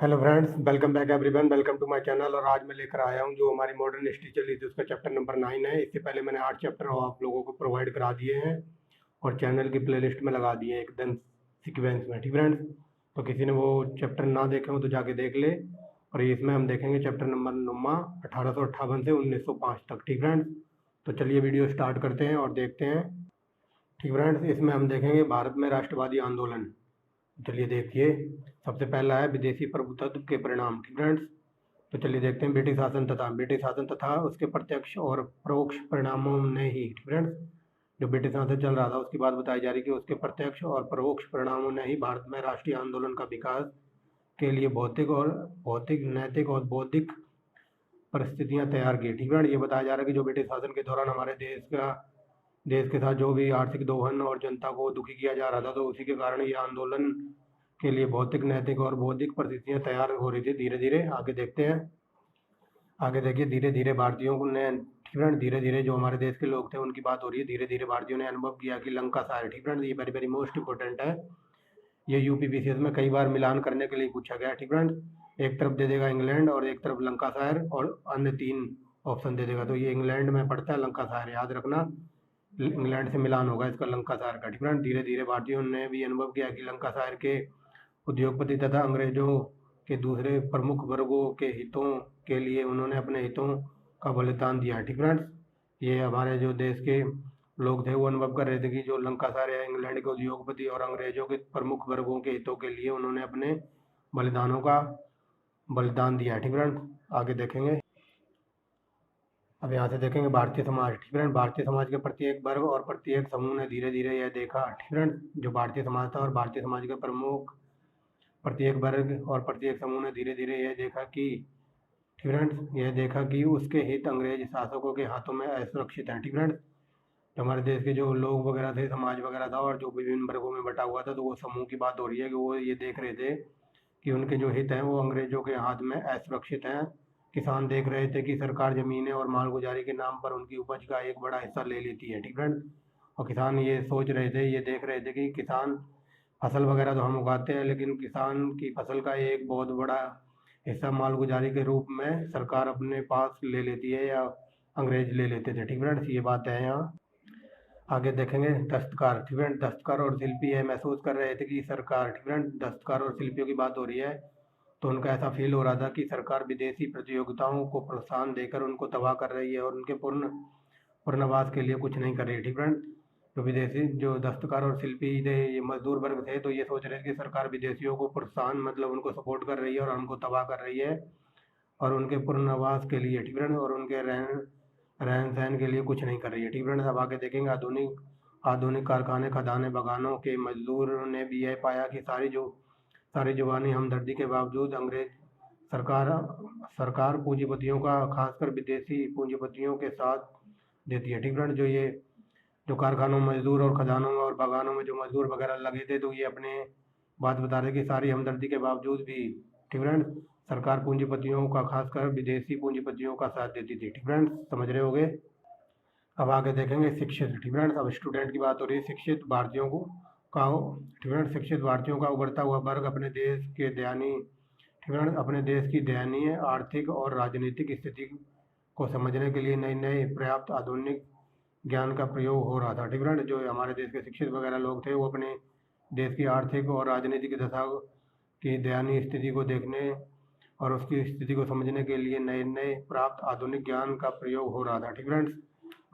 Hello friends, welcome back everyone, welcome to my channel. और आज मैं लेकर आया हूं जो हमारी मॉडर्न हिस्ट्री चली थी उसका चैप्टर नंबर 9 है। इससे पहले मैंने 8 चैप्टर आप लोगों को प्रोवाइड करा दिए हैं और चैनल की प्लेलिस्ट में लगा दिए हैं एकदम सीक्वेंस में। ठीक फ्रेंड्स, तो किसी ने वो चैप्टर ना देखे हो तो जाके देख ले। और इसमें हम देखेंगे चैप्टर नंबर 9 1858 से 1905 तक। ठीक फ्रेंड्स, तो चलिए वीडियो स्टार्ट करते हैं और देखते हैं। ठीक फ्रेंड्स, इसमें हम देखेंगे भारत में राष्ट्रवादी आंदोलन। चलिए देखिए, सबसे पहला है विदेशी प्रभुत्व के परिणाम। ठीक फ्रेंड्स, तो चलिए देखते हैं ब्रिटिश शासन तथा उसके प्रत्यक्ष और परोक्ष परिणामों ने ही। ठीक फ्रेंड्स, जो ब्रिटिश शासन चल रहा था उसकी बात बताई जा रही है कि उसके प्रत्यक्ष और परोक्ष परिणामों ने ही भारत में राष्ट्रीय आंदोलन का विकास के लिए भौतिक नैतिक और बौद्धिक परिस्थितियां तैयार की। ठीक है, ये बताया जा रहा है कि जो ब्रिटिश शासन के दौरान हमारे देश के साथ जो भी आर्थिक दोहन और जनता को दुखी किया जा रहा था, तो उसी के कारण ये आंदोलन के लिए भौतिक नैतिक और बौद्धिक परिस्थितियां तैयार हो रही थी। धीरे धीरे आगे देखते हैं। आगे देखिए, धीरे धीरे भारतीयों ने, ठीक है, धीरे धीरे जो हमारे देश के लोग थे उनकी बात हो रही है। धीरे धीरे भारतीयों ने अनुभव किया कि लंका सार, ठीक है, ये वेरी वेरी मोस्ट इंपॉर्टेंट है। ये यूपीपीसीएस में कई बार मिलान करने के लिए पूछा गया। ठीक है, एक तरफ दे देगा इंग्लैंड और एक तरफ लंका सार और अन्य 3 ऑप्शन दे देगा। तो ये इंग्लैंड में पड़ता है लंका सार, याद रखना। इंग्लैंड से मिलान होगा इसका लंका सार का। ठीक है, धीरे धीरे भारतीयों ने भी अनुभव किया कि लंका सार के उद्योगपति तथा अंग्रेजों के दूसरे प्रमुख वर्गों के हितों के लिए उन्होंने अपने हितों का बलिदान दिया। ठीक फ्रेंड्स, ये हमारे जो देश के लोग थे वो अनुभव कर रहे थे कि जो लंकासार या इंग्लैंड के उद्योगपति और अंग्रेजों के प्रमुख वर्गों के हितों के लिए उन्होंने अपने बलिदानों का बलिदान दिया। ठीक फ्रेंड्स, आगे देखेंगे। अब यहाँ से देखेंगे भारतीय समाज। ठीक फ्रेंड, भारतीय समाज के प्रत्येक वर्ग और प्रत्येक समूह ने धीरे धीरे यह देखा। ठीक फ्रेंड, जो भारतीय समाज था और भारतीय समाज के प्रमुख प्रत्येक वर्ग और प्रत्येक समूह ने धीरे धीरे यह देखा कि, ठीक फ्रेंड्स, यह देखा कि उसके हित अंग्रेज शासकों के हाथों में असुरक्षित हैं। ठीक फ्रेंड्स, जो हमारे देश के जो लोग वगैरह थे, समाज वगैरह था और जो विभिन्न वर्गों में बटा हुआ था, तो वो समूह की बात हो रही है कि वो ये देख रहे थे कि उनके जो हित हैं वो अंग्रेजों के हाथ में असुरक्षित हैं। किसान देख रहे थे कि सरकार जमीनें और मालगुजारी के नाम पर उनकी उपज का एक बड़ा हिस्सा ले लेती है। ठीक फ्रेंड्स, और किसान ये सोच रहे थे, ये देख रहे थे कि किसान फसल वगैरह तो हम उगाते हैं, लेकिन किसान की फसल का एक बहुत बड़ा हिस्सा मालगुजारी के रूप में सरकार अपने पास ले लेती है या अंग्रेज ले लेते थे। ठीक फ्रेंड्स, ये बात है यहाँ। आगे देखेंगे दस्तकार। ठीक फ्रेंड, दस्तकार और शिल्पी यह महसूस कर रहे थे कि सरकार, ठीक फ्रेंड, दस्तकार और शिल्पियों की बात हो रही है, तो उनका ऐसा फील हो रहा था कि सरकार विदेशी प्रतियोगिताओं को प्रोत्साहन देकर उनको तबाह कर रही है और उनके पुनर्वास के लिए कुछ नहीं कर रही है। ठीक फ्रेंड, तो विदेशी जो दस्तकार और शिल्पी थे, ये मजदूर वर्ग थे, तो ये सोच रहे थे कि सरकार विदेशियों को प्रोत्साहन मतलब उनको सपोर्ट कर रही है और उनको तबाह कर रही है और उनके पुनर्वास के लिए, ठीक फ्रेंड, और उनके रहन रहन सहन के लिए कुछ नहीं कर रही है। ठीक फ्रेंड्स, अब आगे देखेंगे आधुनिक आधुनिक कारखाने खदाने बगानों के मजदूरों ने भी यह पाया कि सारी जुबानी हमदर्दी के बावजूद अंग्रेज सरकार सरकार पूंजीपतियों का, खासकर विदेशी पूंजीपतियों के साथ देती है। ठीक फ्रेंड, जो कारखानों मजदूर और खदानों में और बागानों में जो मजदूर वगैरह लगे थे, तो ये अपने बात बता रहे कि सारी हमदर्दी के बावजूद भी, ठीक फ्रेंड्स, सरकार पूंजीपतियों का, खासकर विदेशी पूंजीपतियों का साथ देती थी। ठीक फ्रेंड्स, समझ रहे होगे। अब आगे देखेंगे शिक्षित। ठीक फ्रेंड्स, अब स्टूडेंट की बात हो रही है। शिक्षित भारतीयों को का ठीक फ्रेंड्स, शिक्षित भारतीयों का उभरता हुआ वर्ग अपने देश के दयनीय, ठीक फ्रेंड्स, अपने देश की दयनीय आर्थिक और राजनीतिक स्थिति को समझने के लिए नए नए पर्याप्त आधुनिक ज्ञान का प्रयोग हो रहा था। ठीक फ्रेंड, जो हमारे देश के शिक्षित वगैरह लोग थे वो अपने देश की आर्थिक और राजनीतिक दशा की दयनीय स्थिति को देखने और उसकी स्थिति को समझने के लिए नए नए प्राप्त आधुनिक ज्ञान का प्रयोग हो रहा था। ठीक फ्रेंड्स,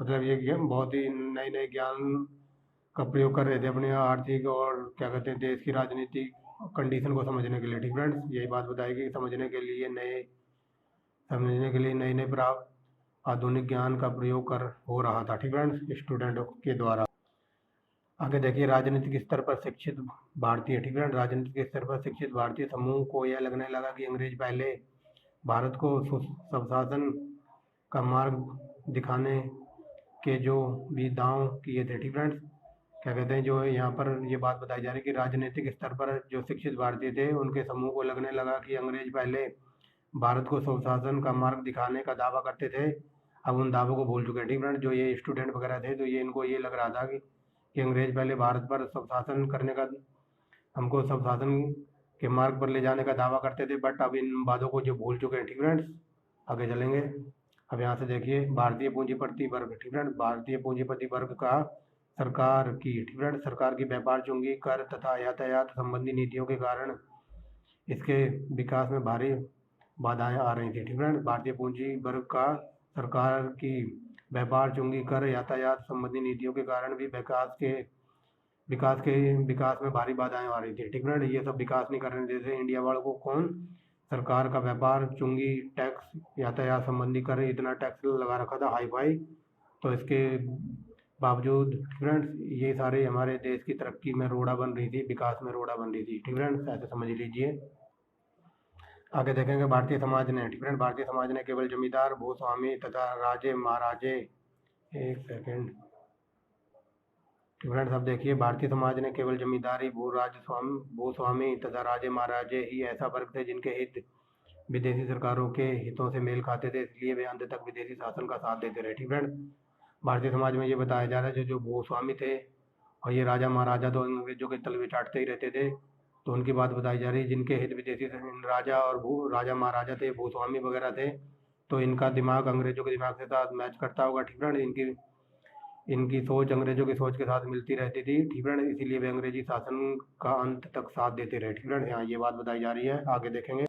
मतलब ये बहुत ही नए नए ज्ञान का प्रयोग कर रहे थे अपने आर्थिक और क्या कहते हैं देश की राजनीतिक कंडीशन को समझने के लिए। ठीक फ्रेंड्स, यही बात बताएगी, समझने के लिए नए नए प्राप्त आधुनिक ज्ञान का प्रयोग कर हो रहा था। ठीक फ्रेंड्स, स्टूडेंटों के द्वारा। आगे देखिए राजनीतिक स्तर पर शिक्षित भारतीय। ठीक फ्रेंड, राजनीतिक स्तर पर शिक्षित भारतीय समूह को यह लगने लगा कि अंग्रेज पहले भारत को स्वशासन का मार्ग दिखाने के जो भी दांव किए थे। ठीक फ्रेंड्स, क्या कहते हैं, जो यहाँ पर ये बात बताई जा रही है कि राजनीतिक स्तर पर जो शिक्षित भारतीय थे उनके समूह को लगने लगा कि अंग्रेज पहले भारत को स्वशासन का मार्ग दिखाने का दावा करते थे, अब उन दावों को भूल चुके हैं। ठीक फ्रेंड, जो ये स्टूडेंट वगैरह थे, तो ये इनको ये लग रहा था कि अंग्रेज पहले भारत पर स्वशासन करने का हमको स्वशासन के मार्ग पर ले जाने का दावा करते थे, बट अब इन बातों को जो भूल चुके हैं। ठीक फ्रेंड्स, आगे चलेंगे। अब यहाँ से देखिए भारतीय पूंजीपति वर्ग। ठीक फ्रेंड्स, भारतीय पूंजीपति वर्ग का सरकार की, ठीक फ्रेंड्स, सरकार की व्यापार चुंगी कर तथा यातायात संबंधी नीतियों के कारण इसके विकास में भारी बाधाएं आ रही थी। ठीक फ्रेंड्स, भारतीय पूंजी वर्ग का सरकार की व्यापार चुंगी कर यातायात संबंधी नीतियों के कारण भी विकास में भारी बाधाएं आ रही थी। ठीक फ्रेंड, ये सब विकास नहीं करने देते इंडिया वालों को। कौन? सरकार का व्यापार चुंगी टैक्स, यातायात संबंधी कर, इतना टैक्स लगा रखा था हाई फाई। तो इसके बावजूद फ्रेंड्स ये सारे हमारे देश की तरक्की में रोड़ा बन रही थी, विकास में रोड़ा बन रही थी। ठीक फ्रेंड्स, ऐसे समझ लीजिए। आगे देखेंगे भारतीय समाज ने। ठीक फ्रेंड, भारतीय समाज ने केवल जमींदार, भूस्वामी तथा राजे महाराजे, एक सेकेंड फ्रेंड्स, अब देखिए भारतीय समाज ने केवल जमींदारी, भूस्वामी तथा राजे महाराजे ही ऐसा वर्ग थे जिनके हित विदेशी सरकारों के हितों से मेल खाते थे, इसलिए वे अंत तक विदेशी शासन का साथ देते रहे। ठीक फ्रेंड्स, भारतीय समाज में ये बताया जा रहा है जो भूस्वामी थे और ये राजा महाराजा तो अंग्रेजों के तलवे चाटते ही रहते थे, तो उनकी बात बताई जा रही है। जिनके हित विदेशी राजा और राजा महाराजा थे, भूस्वामी वगैरह थे, तो इनका दिमाग अंग्रेजों के दिमाग के साथ मैच करता होगा। ठीक फ्रेंड, इनकी सोच अंग्रेजों की सोच के साथ मिलती रहती थी। ठीक फ्रेंड, इसीलिए वे अंग्रेजी शासन का अंत तक साथ देते रहे। ठीक फ्रेंड, यहाँ ये बात बताई जा रही है। आगे देखेंगे।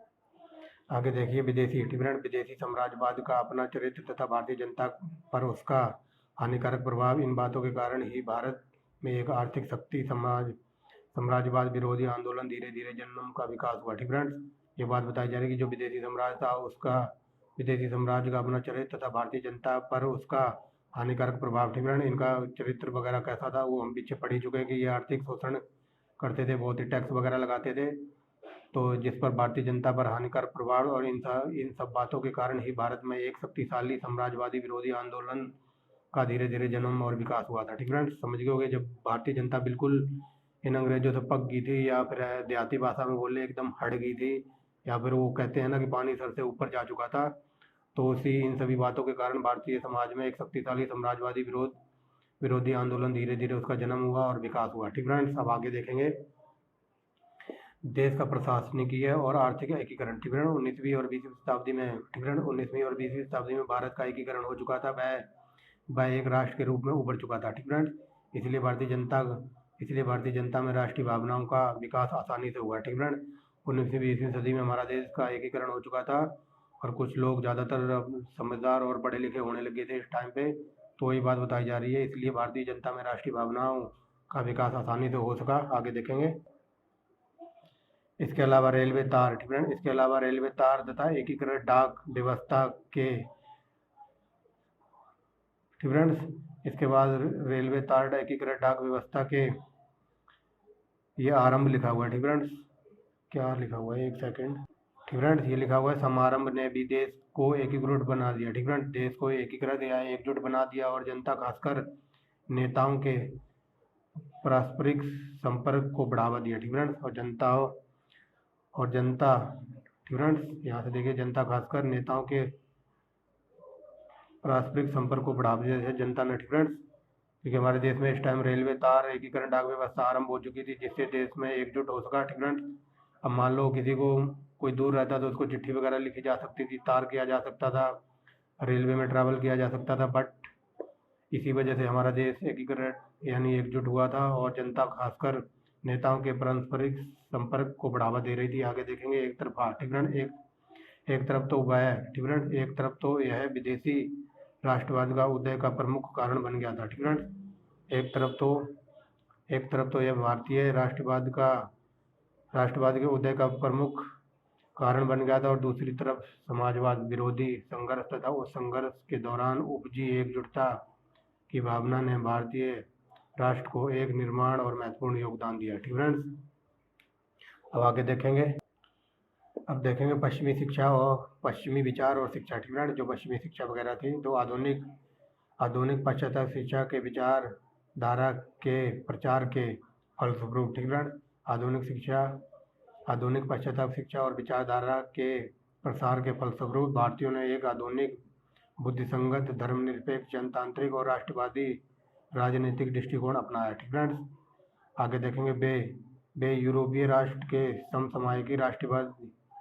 आगे देखिए विदेशी। ठीक फ्रेंड, विदेशी साम्राज्यवाद का अपना चरित्र तथा भारतीय जनता पर उसका हानिकारक प्रभाव, इन बातों के कारण ही भारत में एक आर्थिक शक्ति साम्राज्यवाद विरोधी आंदोलन धीरे धीरे जन्म का विकास हुआ। ठीक फ्रेंड्स, ये बात बताई जा रही है कि जो विदेशी साम्राज्य था उसका, विदेशी साम्राज्य का अपना चरित्र तथा भारतीय जनता पर उसका हानिकारक प्रभाव। ठीक फ्रेंड, इनका चरित्र वगैरह कैसा था वो हम पीछे पढ़ ही चुके हैं कि ये आर्थिक शोषण करते थे, बहुत ही टैक्स वगैरह लगाते थे, तो जिस पर भारतीय जनता पर हानिकारक प्रभाव, और इन सब बातों के कारण ही भारत में एक शक्तिशाली साम्राज्यवादी विरोधी आंदोलन का धीरे धीरे जन्म और विकास हुआ था। ठीक फ्रेंड्स, समझ गए होंगे जब भारतीय जनता बिल्कुल इन अंग्रेजों से पक गई थी, या फिर देहाती भाषा में बोले एकदम हट गई थी, या फिर वो कहते हैं ना कि पानी सर से ऊपर जा चुका था, तो उसी इन सभी बातों के कारण भारतीय समाज में एक शक्तिशाली साम्राज्यवादी विरोधी आंदोलन धीरे धीरे उसका जन्म हुआ और विकास हुआ। ठीक फ्रेंड्स, अब आगे देखेंगे देश का प्रशासनिकीय और आर्थिक एकीकरण। ठीक फ्रेंड, 19वीं और 20वीं शताब्दी में, ठीक फ्रेंड, 19वीं और 20वीं शताब्दी में भारत का एकीकरण हो चुका था, वह एक राष्ट्र के रूप में उभर चुका था। ठीक फ्रेंड, इसलिए भारतीय जनता में राष्ट्रीय भावनाओं का विकास आसानी से हुआ। ठीक फ्रेंड, 19वीं 20वीं सदी में हमारा देश का एकीकरण हो चुका था और कुछ लोग ज़्यादातर समझदार और पढ़े लिखे होने लगे थे इस टाइम पे, तो वही बात बताई जा रही है। इसलिए भारतीय जनता में राष्ट्रीय भावनाओं का विकास आसानी से हो सका। आगे देखेंगे। इसके अलावा रेलवे तार। ठीक फ्रेंड, इसके अलावा रेलवे तार तथा एकीकृत डाक व्यवस्था के, ठीक फ्रेंड्स, इसके बाद रेलवे तार एकीकृत डाक व्यवस्था के ये आरंभ लिखा हुआ है। ठीक फ्रेंड्स, क्या लिखा हुआ है, एक सेकेंड। ठीक फ्रेंड्स, ये लिखा हुआ है समारंभ ने भी देश को एकीकृत बना दिया। ठीक फ्रेंड्स, देश को एकीकृत या एकजुट बना दिया और जनता खासकर नेताओं के पारस्परिक संपर्क को बढ़ावा दिया। ठीक फ्रेंड्स, और जनता, ठीक फ्रेंड्स, यहाँ से देखिए जनता खासकर नेताओं के पारस्परिक संपर्क को बढ़ावा दिया जैसे जनता ने। ठीक फ्रेंड्स, क्योंकि हमारे देश में इस टाइम रेलवे तार एकीकरण डाक व्यवस्था आरंभ हो चुकी थी, जिससे देश में एकजुट हो सका। ठीक फ्रेंड्स, अब मान लो किसी को कोई दूर रहता तो उसको चिट्ठी वगैरह लिखी जा सकती थी, तार किया जा सकता था, रेलवे में ट्रैवल किया जा सकता था, बट इसी वजह से हमारा देश एकीकृत यानी एकजुट हुआ था और जनता खासकर नेताओं के पारस्परिक संपर्क को बढ़ावा दे रही थी। आगे देखेंगे एक तरफा। ठीक फ्रेंड, एक तरफ तो वह, ठीक फ्रेंड, एक तरफ तो यह विदेशी राष्ट्रवाद का उदय का प्रमुख कारण बन गया था। ठीक फ्रेंड, एक तरफ तो यह भारतीय राष्ट्रवाद के उदय का प्रमुख कारण बन गया था और दूसरी तरफ समाजवाद विरोधी संघर्ष तथा उस संघर्ष के दौरान उपजी एकजुटता की भावना ने भारतीय राष्ट्र को एक निर्माण और महत्वपूर्ण योगदान दिया। ठीक फ्रेंड्स, अब आगे देखेंगे। अब देखेंगे पश्चिमी शिक्षा और पश्चिमी विचार और शिक्षा। ठीक फ्रेंड, जो पश्चिमी शिक्षा वगैरह थी, तो आधुनिक पाश्चात्य शिक्षा के विचारधारा के प्रचार के फलस्वरूप, ठीक फ्रेंड, आधुनिक पाश्चात्य शिक्षा और विचारधारा के प्रसार के फलस्वरूप भारतीयों ने एक आधुनिक बुद्धिसंगत धर्मनिरपेक्ष जनतांत्रिक और राष्ट्रवादी राजनीतिक दृष्टिकोण अपनाया। ठीक फ्रेंड्स, आगे देखेंगे वे यूरोपीय राष्ट्र के समसामयिक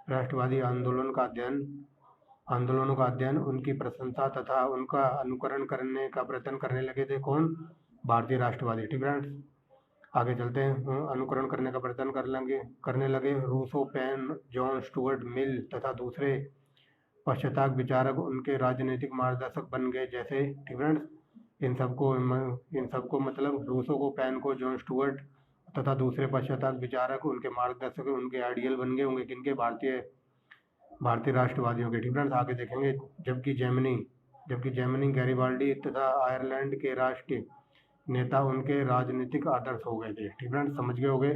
राष्ट्रवादी आंदोलनों का अध्ययन, उनकी प्रशंसा तथा उनका अनुकरण करने का प्रयत्न करने लगे थे। कौन? भारतीय राष्ट्रवादी। ठीक है, आगे चलते हैं। अनुकरण करने का प्रयत्न करने लगे Rousseau, Paine, John Stuart Mill तथा दूसरे पाश्चात्य विचारक उनके राजनीतिक मार्गदर्शक बन गए। जैसे, ठीक है, इन सबको मतलब रूसो को, पेन को, जॉन स्टुअर्ट तथा दूसरे पाश्चात्य विचारक उनके मार्गदर्शक, उनके आइडियल बन गए होंगे। किनके? भारतीय राष्ट्रवादियों के। ठीक है, आगे देखेंगे। जबकि जर्मनी, गैरिबाल्डी तथा आयरलैंड के राष्ट्रीय नेता उनके राजनीतिक आदर्श हो गए थे। ठीक है, समझ गए होंगे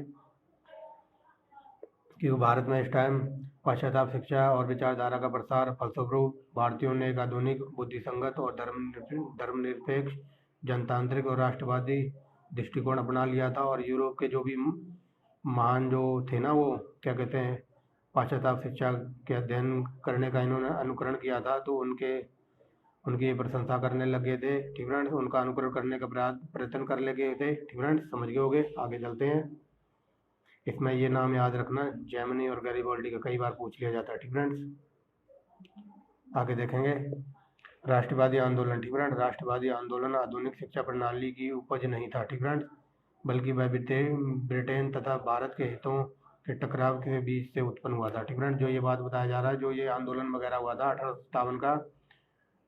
कि भारत में इस टाइम पाश्चात्य शिक्षा और विचारधारा का प्रसार फलस्वरूप भारतीयों ने एक आधुनिक, बुद्धिसंगत और धर्मनिरपेक्ष, जनतांत्रिक और राष्ट्रवादी दृष्टिकोण अपना लिया था। और यूरोप के जो भी महान जो थे ना, वो क्या कहते हैं, पाश्चात्य शिक्षा के अध्ययन करने का इन्होंने अनुकरण किया था, तो उनकी प्रशंसा करने लगे थे। ठीक है, उनका अनुकरण करने का प्रयत्न कर लगे थे। ठीक है, समझ गए होंगे। आगे चलते हैं। इसमें ये नाम याद रखना, जर्मनी और गैरिबाल्डी का कई बार पूछ लिया जाता है। ठीक है, आगे देखेंगे। राष्ट्रवादी आंदोलन। ठीक है, राष्ट्रवादी आंदोलन आधुनिक शिक्षा प्रणाली की उपज नहीं था। ठीक है, बल्कि वह ब्रिटेन तथा भारत के हितों के टकराव के बीच से उत्पन्न हुआ था। ठीक है, जो ये बात बताया जा रहा है, जो ये आंदोलन वगैरह हुआ था 1857 का,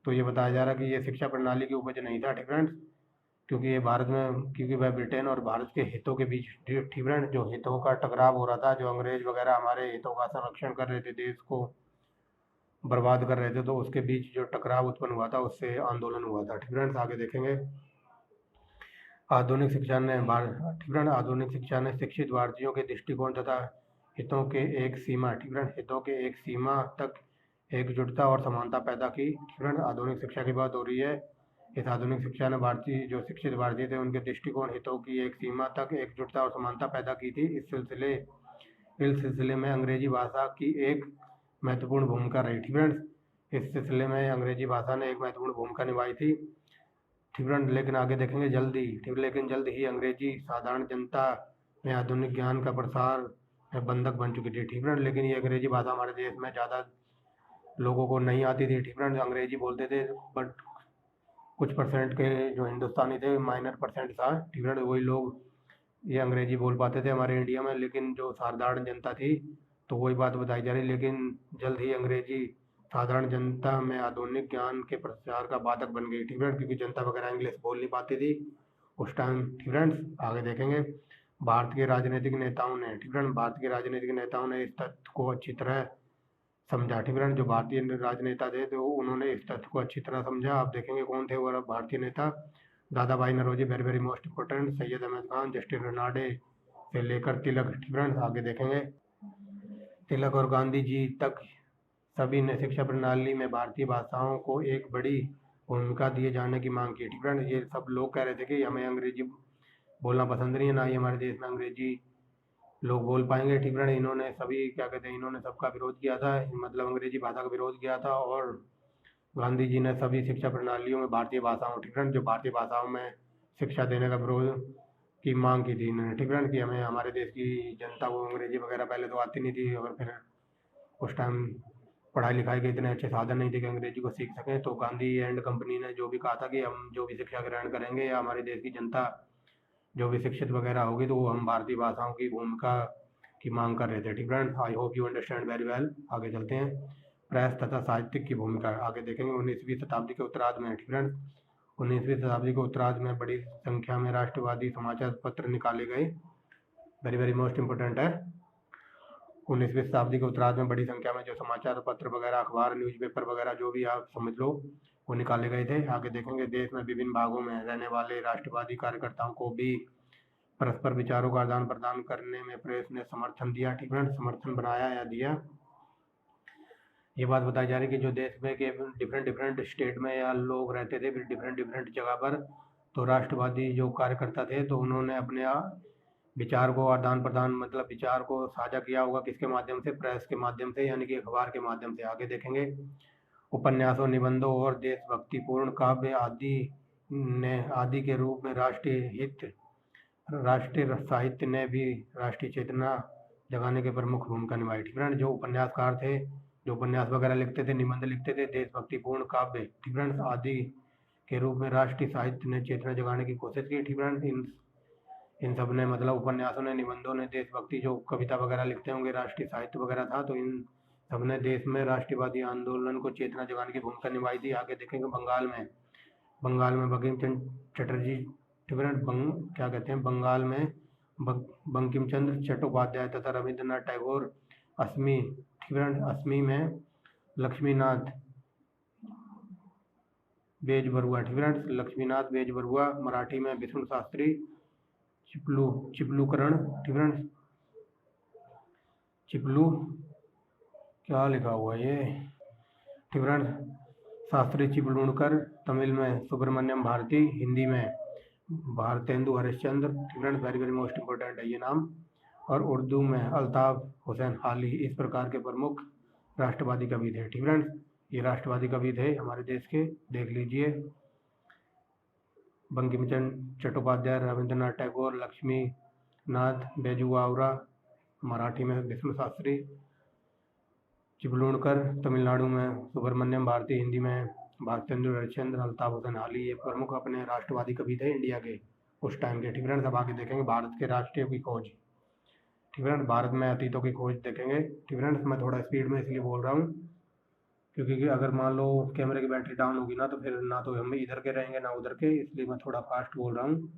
तो ये बताया जा रहा है कि ये शिक्षा प्रणाली की उपज नहीं था। ठीक है, क्योंकि वह ब्रिटेन और भारत के हितों के बीच, ठीक है, जो हितों का टकराव हो रहा था, जो अंग्रेज वगैरह हमारे हितों का संरक्षण कर रहे थे, देश को बर्बाद कर रहे थे, तो उसके बीच जो टकराव उत्पन्न हुआ था, उससे आंदोलन हुआ था। ठीक है, आगे देखेंगे। आधुनिक शिक्षा ने शिक्षित भारतीयों के दृष्टिकोण तथा हितों के एक सीमा तक एकजुटता और समानता पैदा की। ठीक है, आधुनिक शिक्षा की बात हो रही है। इस आधुनिक शिक्षा ने जो शिक्षित भारतीय थे, उनके दृष्टिकोण, हितों की एक सीमा तक एकजुटता और समानता पैदा की थी। इस सिलसिले में अंग्रेजी भाषा की एक महत्वपूर्ण भूमिका रही। ठीक है, इस सिलसिले में अंग्रेजी भाषा ने एक महत्वपूर्ण भूमिका निभाई थी। ठीक है, लेकिन आगे देखेंगे जल्द ही अंग्रेजी साधारण जनता में आधुनिक ज्ञान का प्रसार में बंधक बन चुकी थी। ठीक है, लेकिन ये अंग्रेजी भाषा हमारे देश में ज़्यादा लोगों को नहीं आती थी। ठीक है, अंग्रेजी बोलते थे, बट कुछ परसेंट के जो हिंदुस्तानी थे, माइनर परसेंट था। ठीक है, वही लोग ये अंग्रेजी बोल पाते थे हमारे इंडिया में, लेकिन जो साधारण जनता थी, तो वही बात बताई जा रही। लेकिन जल्द ही अंग्रेजी साधारण जनता में आधुनिक ज्ञान के प्रसार का बाधक बन गई। ठीक है, क्योंकि जनता वगैरह इंग्लिश बोल नहीं पाती थी उस टाइम। ठीक है, आगे देखेंगे। भारत के राजनीतिक नेताओं ने इस तथ्य को अच्छी तरह समझा। ठीक है, जो भारतीय राजनेता थे, तो उन्होंने इस तथ्य को अच्छी तरह समझा। आप देखेंगे कौन थे वो भारतीय नेता। Dadabhai Naoroji, very very most important. Syed Ahmad Khan, justice Ranade से लेकर तिलक। ठीक है, आगे देखेंगे। तिलक और गांधी जी तक सभी ने शिक्षा प्रणाली में भारतीय भाषाओं को एक बड़ी भूमिका दिए जाने की मांग की। ठीक है, ये सब लोग कह रहे थे कि हमें अंग्रेजी बोलना पसंद नहीं है, ना ही हमारे देश में अंग्रेजी लोग बोल पाएंगे। ठीक है, इन्होंने सबका विरोध किया था, मतलब अंग्रेजी भाषा का विरोध किया था। और गांधी जी ने सभी शिक्षा प्रणालियों में भारतीय भाषाओं, ठीक है, जो भारतीय भाषाओं में शिक्षा देने का विरोध की मांग की थी इन्होंने। ठीक है, कि हमें हमारे देश की जनता को अंग्रेजी वगैरह पहले तो आती नहीं थी, और फिर उस टाइम पढ़ाई लिखाई के इतने अच्छे साधन नहीं थे कि अंग्रेजी को सीख सकें। तो गांधी एंड कंपनी ने जो भी कहा था कि हम जो भी शिक्षा ग्रहण करेंगे, या हमारे देश की जनता जो भी शिक्षित वगैरह होगी, तो वो हम भारतीय भाषाओं की भूमिका की मांग कर रहे थे। ठीक है, आई hope you understand very well. आगे चलते हैं। प्रेस तथा साहित्यिक की भूमिका आगे देखेंगे। 19वीं शताब्दी के उत्तरार्ध में, ठीक है, 19वीं शताब्दी के उत्तरार्ध में बड़ी संख्या में राष्ट्रवादी समाचार पत्र निकाले गए। वेरी वेरी मोस्ट इम्पोर्टेंट है। 19वीं शताब्दी के उत्तरार्ध में बड़ी संख्या में जो समाचार पत्र वगैरह, अखबार, न्यूज़पेपर वगैरह, जो भी आप समझ लो, वो निकाले गए थे। आगे देखेंगे। देश में विभिन्न भागों में रहने वाले राष्ट्रवादी कार्यकर्ताओं को भी परस्पर विचारों का आदान प्रदान करने में प्रेस ने समर्थन दिया। ठीक है, समर्थन बनाया या दिया। ये बात बताई जा रही है कि जो देश में के डिफरेंट स्टेट में या लोग रहते थे डिफरेंट जगह पर, तो राष्ट्रवादी जो कार्यकर्ता थे, तो उन्होंने अपने विचार को आदान प्रदान, मतलब विचार को साझा किया होगा किसके माध्यम से? प्रेस के माध्यम से, यानी कि अखबार के माध्यम से। आगे देखेंगे। उपन्यासों, निबंधों और देशभक्तिपूर्ण काव्य आदि के रूप में राष्ट्रीय हित राष्ट्रीय साहित्य ने भी राष्ट्रीय चेतना जगाने के प्रमुख भूमिका निभाई। ठीक है, जो उपन्यासकार थे, जो उपन्यास वगैरह लिखते थे, निबंध लिखते थे, देशभक्तिपूर्ण काव्य, ठीक है, आदि के रूप में राष्ट्रीय साहित्य ने चेतना जगाने की कोशिश की। ठीक है, इन सब ने मतलब उपन्यासों ने, निबंधों ने, देशभक्ति जो कविता वगैरह लिखते होंगे, राष्ट्रीय साहित्य वगैरह था, तो इन सबने देश में राष्ट्रवादी आंदोलन को चेतना जगाने की भूमिका निभाई थी। आगे देखेंगे बंगाल में बंकिम चंद्र चटर्जी, ठीक है, क्या कहते हैं, बंगाल में बंकिम चंद्र चट्टोपाध्याय तथा रविंद्रनाथ टैगोर। असमी, ठीक है, असमी में लक्ष्मीनाथ बेजबरुआ, ठीक है, लक्ष्मीनाथ बेजबरुआ। मराठी में विष्णु शास्त्री चिपलूकरण, ठीक है, चिपलू क्या लिखा हुआ ये, ठीक है, शास्त्री चिपलूणकर। तमिल में सुब्रमण्यम भारती, हिंदी में भारतेंदु हरिश्चंद्र, ठीक है, वेरी वेरी मोस्ट इम्पोर्टेंट है ये नाम। और उर्दू में अल्ताफ हुसैन हाली। इस प्रकार के प्रमुख राष्ट्रवादी कवि थे। ठीक है, ये राष्ट्रवादी कवि थे हमारे देश के, देख लीजिए। बंकिम चंद्र चट्टोपाध्याय, रविंद्रनाथ टैगोर, लक्ष्मीनाथ बेजुआवरा, मराठी में विष्णु शास्त्री चिपलूणकर, तमिलनाडु में सुब्रमण्यम भारती, हिंदी में भारतेंदु हरिश्चंद्र, अल्ताफ हुसैन हाली। ये प्रमुख अपने राष्ट्रवादी कवि थे इंडिया के उस टाइम के। ठीक है, सब आगे देखेंगे भारत के राष्ट्रीय की खोज, ठीक है, भारत में अतीतों की खोज देखेंगे। ठीक है, मैं थोड़ा स्पीड में इसलिए बोल रहा हूँ क्योंकि अगर मान लो कैमरे की बैटरी डाउन होगी ना, तो फिर ना तो हम इधर के रहेंगे ना उधर के, इसलिए मैं थोड़ा फास्ट बोल रहा हूँ।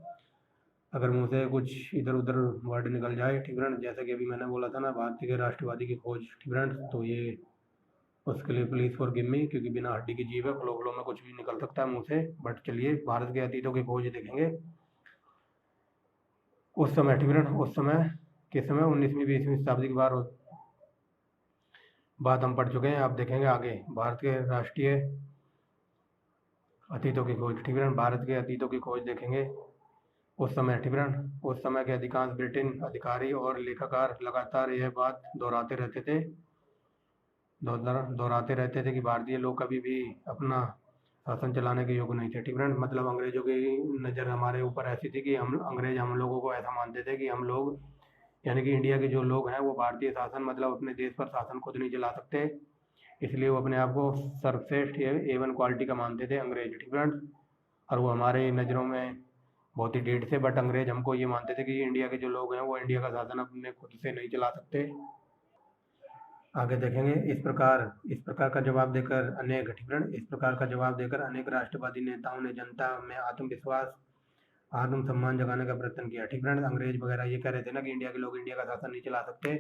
अगर मुँह से कुछ इधर उधर वर्ड निकल जाए, ठीक है, जैसे कि अभी मैंने बोला था ना भारतीय के राष्ट्रवादी की खोज, ठीक है, तो ये उसके लिए प्लीज़ फॉर गिव मी, क्योंकि बिना हड्डी की जीव है, फ्लो में कुछ भी निकल सकता है मुँह से। बट चलिए भारत के अतीतों की खोज देखेंगे। उस समय, ठीक है, उस समय किस समय 19वीं 20वीं शताब्दी की बात हम पढ़ चुके हैं। आप देखेंगे आगे भारत के राष्ट्रीय अतीतों की खोज, ठीक है, भारत के अतीतों की खोज देखेंगे। उस समय, ठीक है, उस समय के अधिकांश ब्रिटेन अधिकारी और लेखाकार लगातार यह बात दोहराते रहते थे कि भारतीय लोग कभी भी अपना शासन चलाने के योग्य नहीं थे। ठीक है, मतलब अंग्रेजों की नज़र हमारे ऊपर ऐसी थी कि अंग्रेज हम लोगों को ऐसा मानते थे कि हम लोग, यानी कि इंडिया के जो लोग हैं, वो भारतीय शासन मतलब अपने देश पर शासन खुद नहीं चला सकते, इसलिए वो अपने आप को सर्वश्रेष्ठ A1 क्वालिटी का मानते थे अंग्रेज। ठीक है, और वो हमारे नज़रों में बहुत ही ढीठ थे, बट अंग्रेज हमको ये मानते थे कि इंडिया के जो लोग हैं वो इंडिया का शासन अपने खुद से नहीं चला सकते। आगे देखेंगे। इस प्रकार का जवाब देकर अनेक, ठीक है, इस प्रकार का जवाब देकर अनेक राष्ट्रवादी नेताओं ने जनता में आत्मविश्वास, आत्मसम्मान जगाने का प्रयत्न किया। ठीक है, अंग्रेज वगैरह ये कह रहे थे ना कि इंडिया के लोग इंडिया का शासन नहीं चला सकते,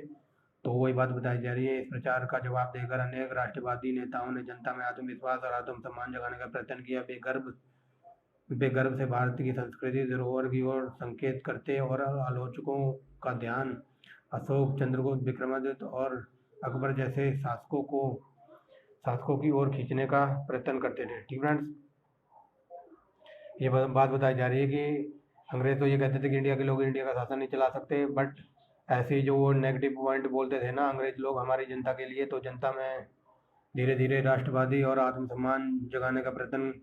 तो वही बात बताई जा रही है। इस प्रचार का जवाब देकर अनेक राष्ट्रवादी नेताओं ने जनता में आत्मविश्वास और आत्मसम्मान जगाने का प्रयत्न किया। बेगर्व से भारत की संस्कृति धरोहर की ओर संकेत करते और आलोचकों का ध्यान अशोक, चंद्रगुप्त, विक्रमादित्य और अकबर जैसे शासकों की ओर खींचने का प्रयत्न करते थे। ठीक है, ये बात बताई जा रही है कि अंग्रेज तो ये कहते थे कि इंडिया के लोग इंडिया का शासन नहीं चला सकते, बट ऐसे जो वो नेगेटिव पॉइंट बोलते थे ना अंग्रेज लोग हमारी जनता के लिए, तो जनता में धीरे धीरे राष्ट्रवादी और आत्मसम्मान जगाने का प्रयत्न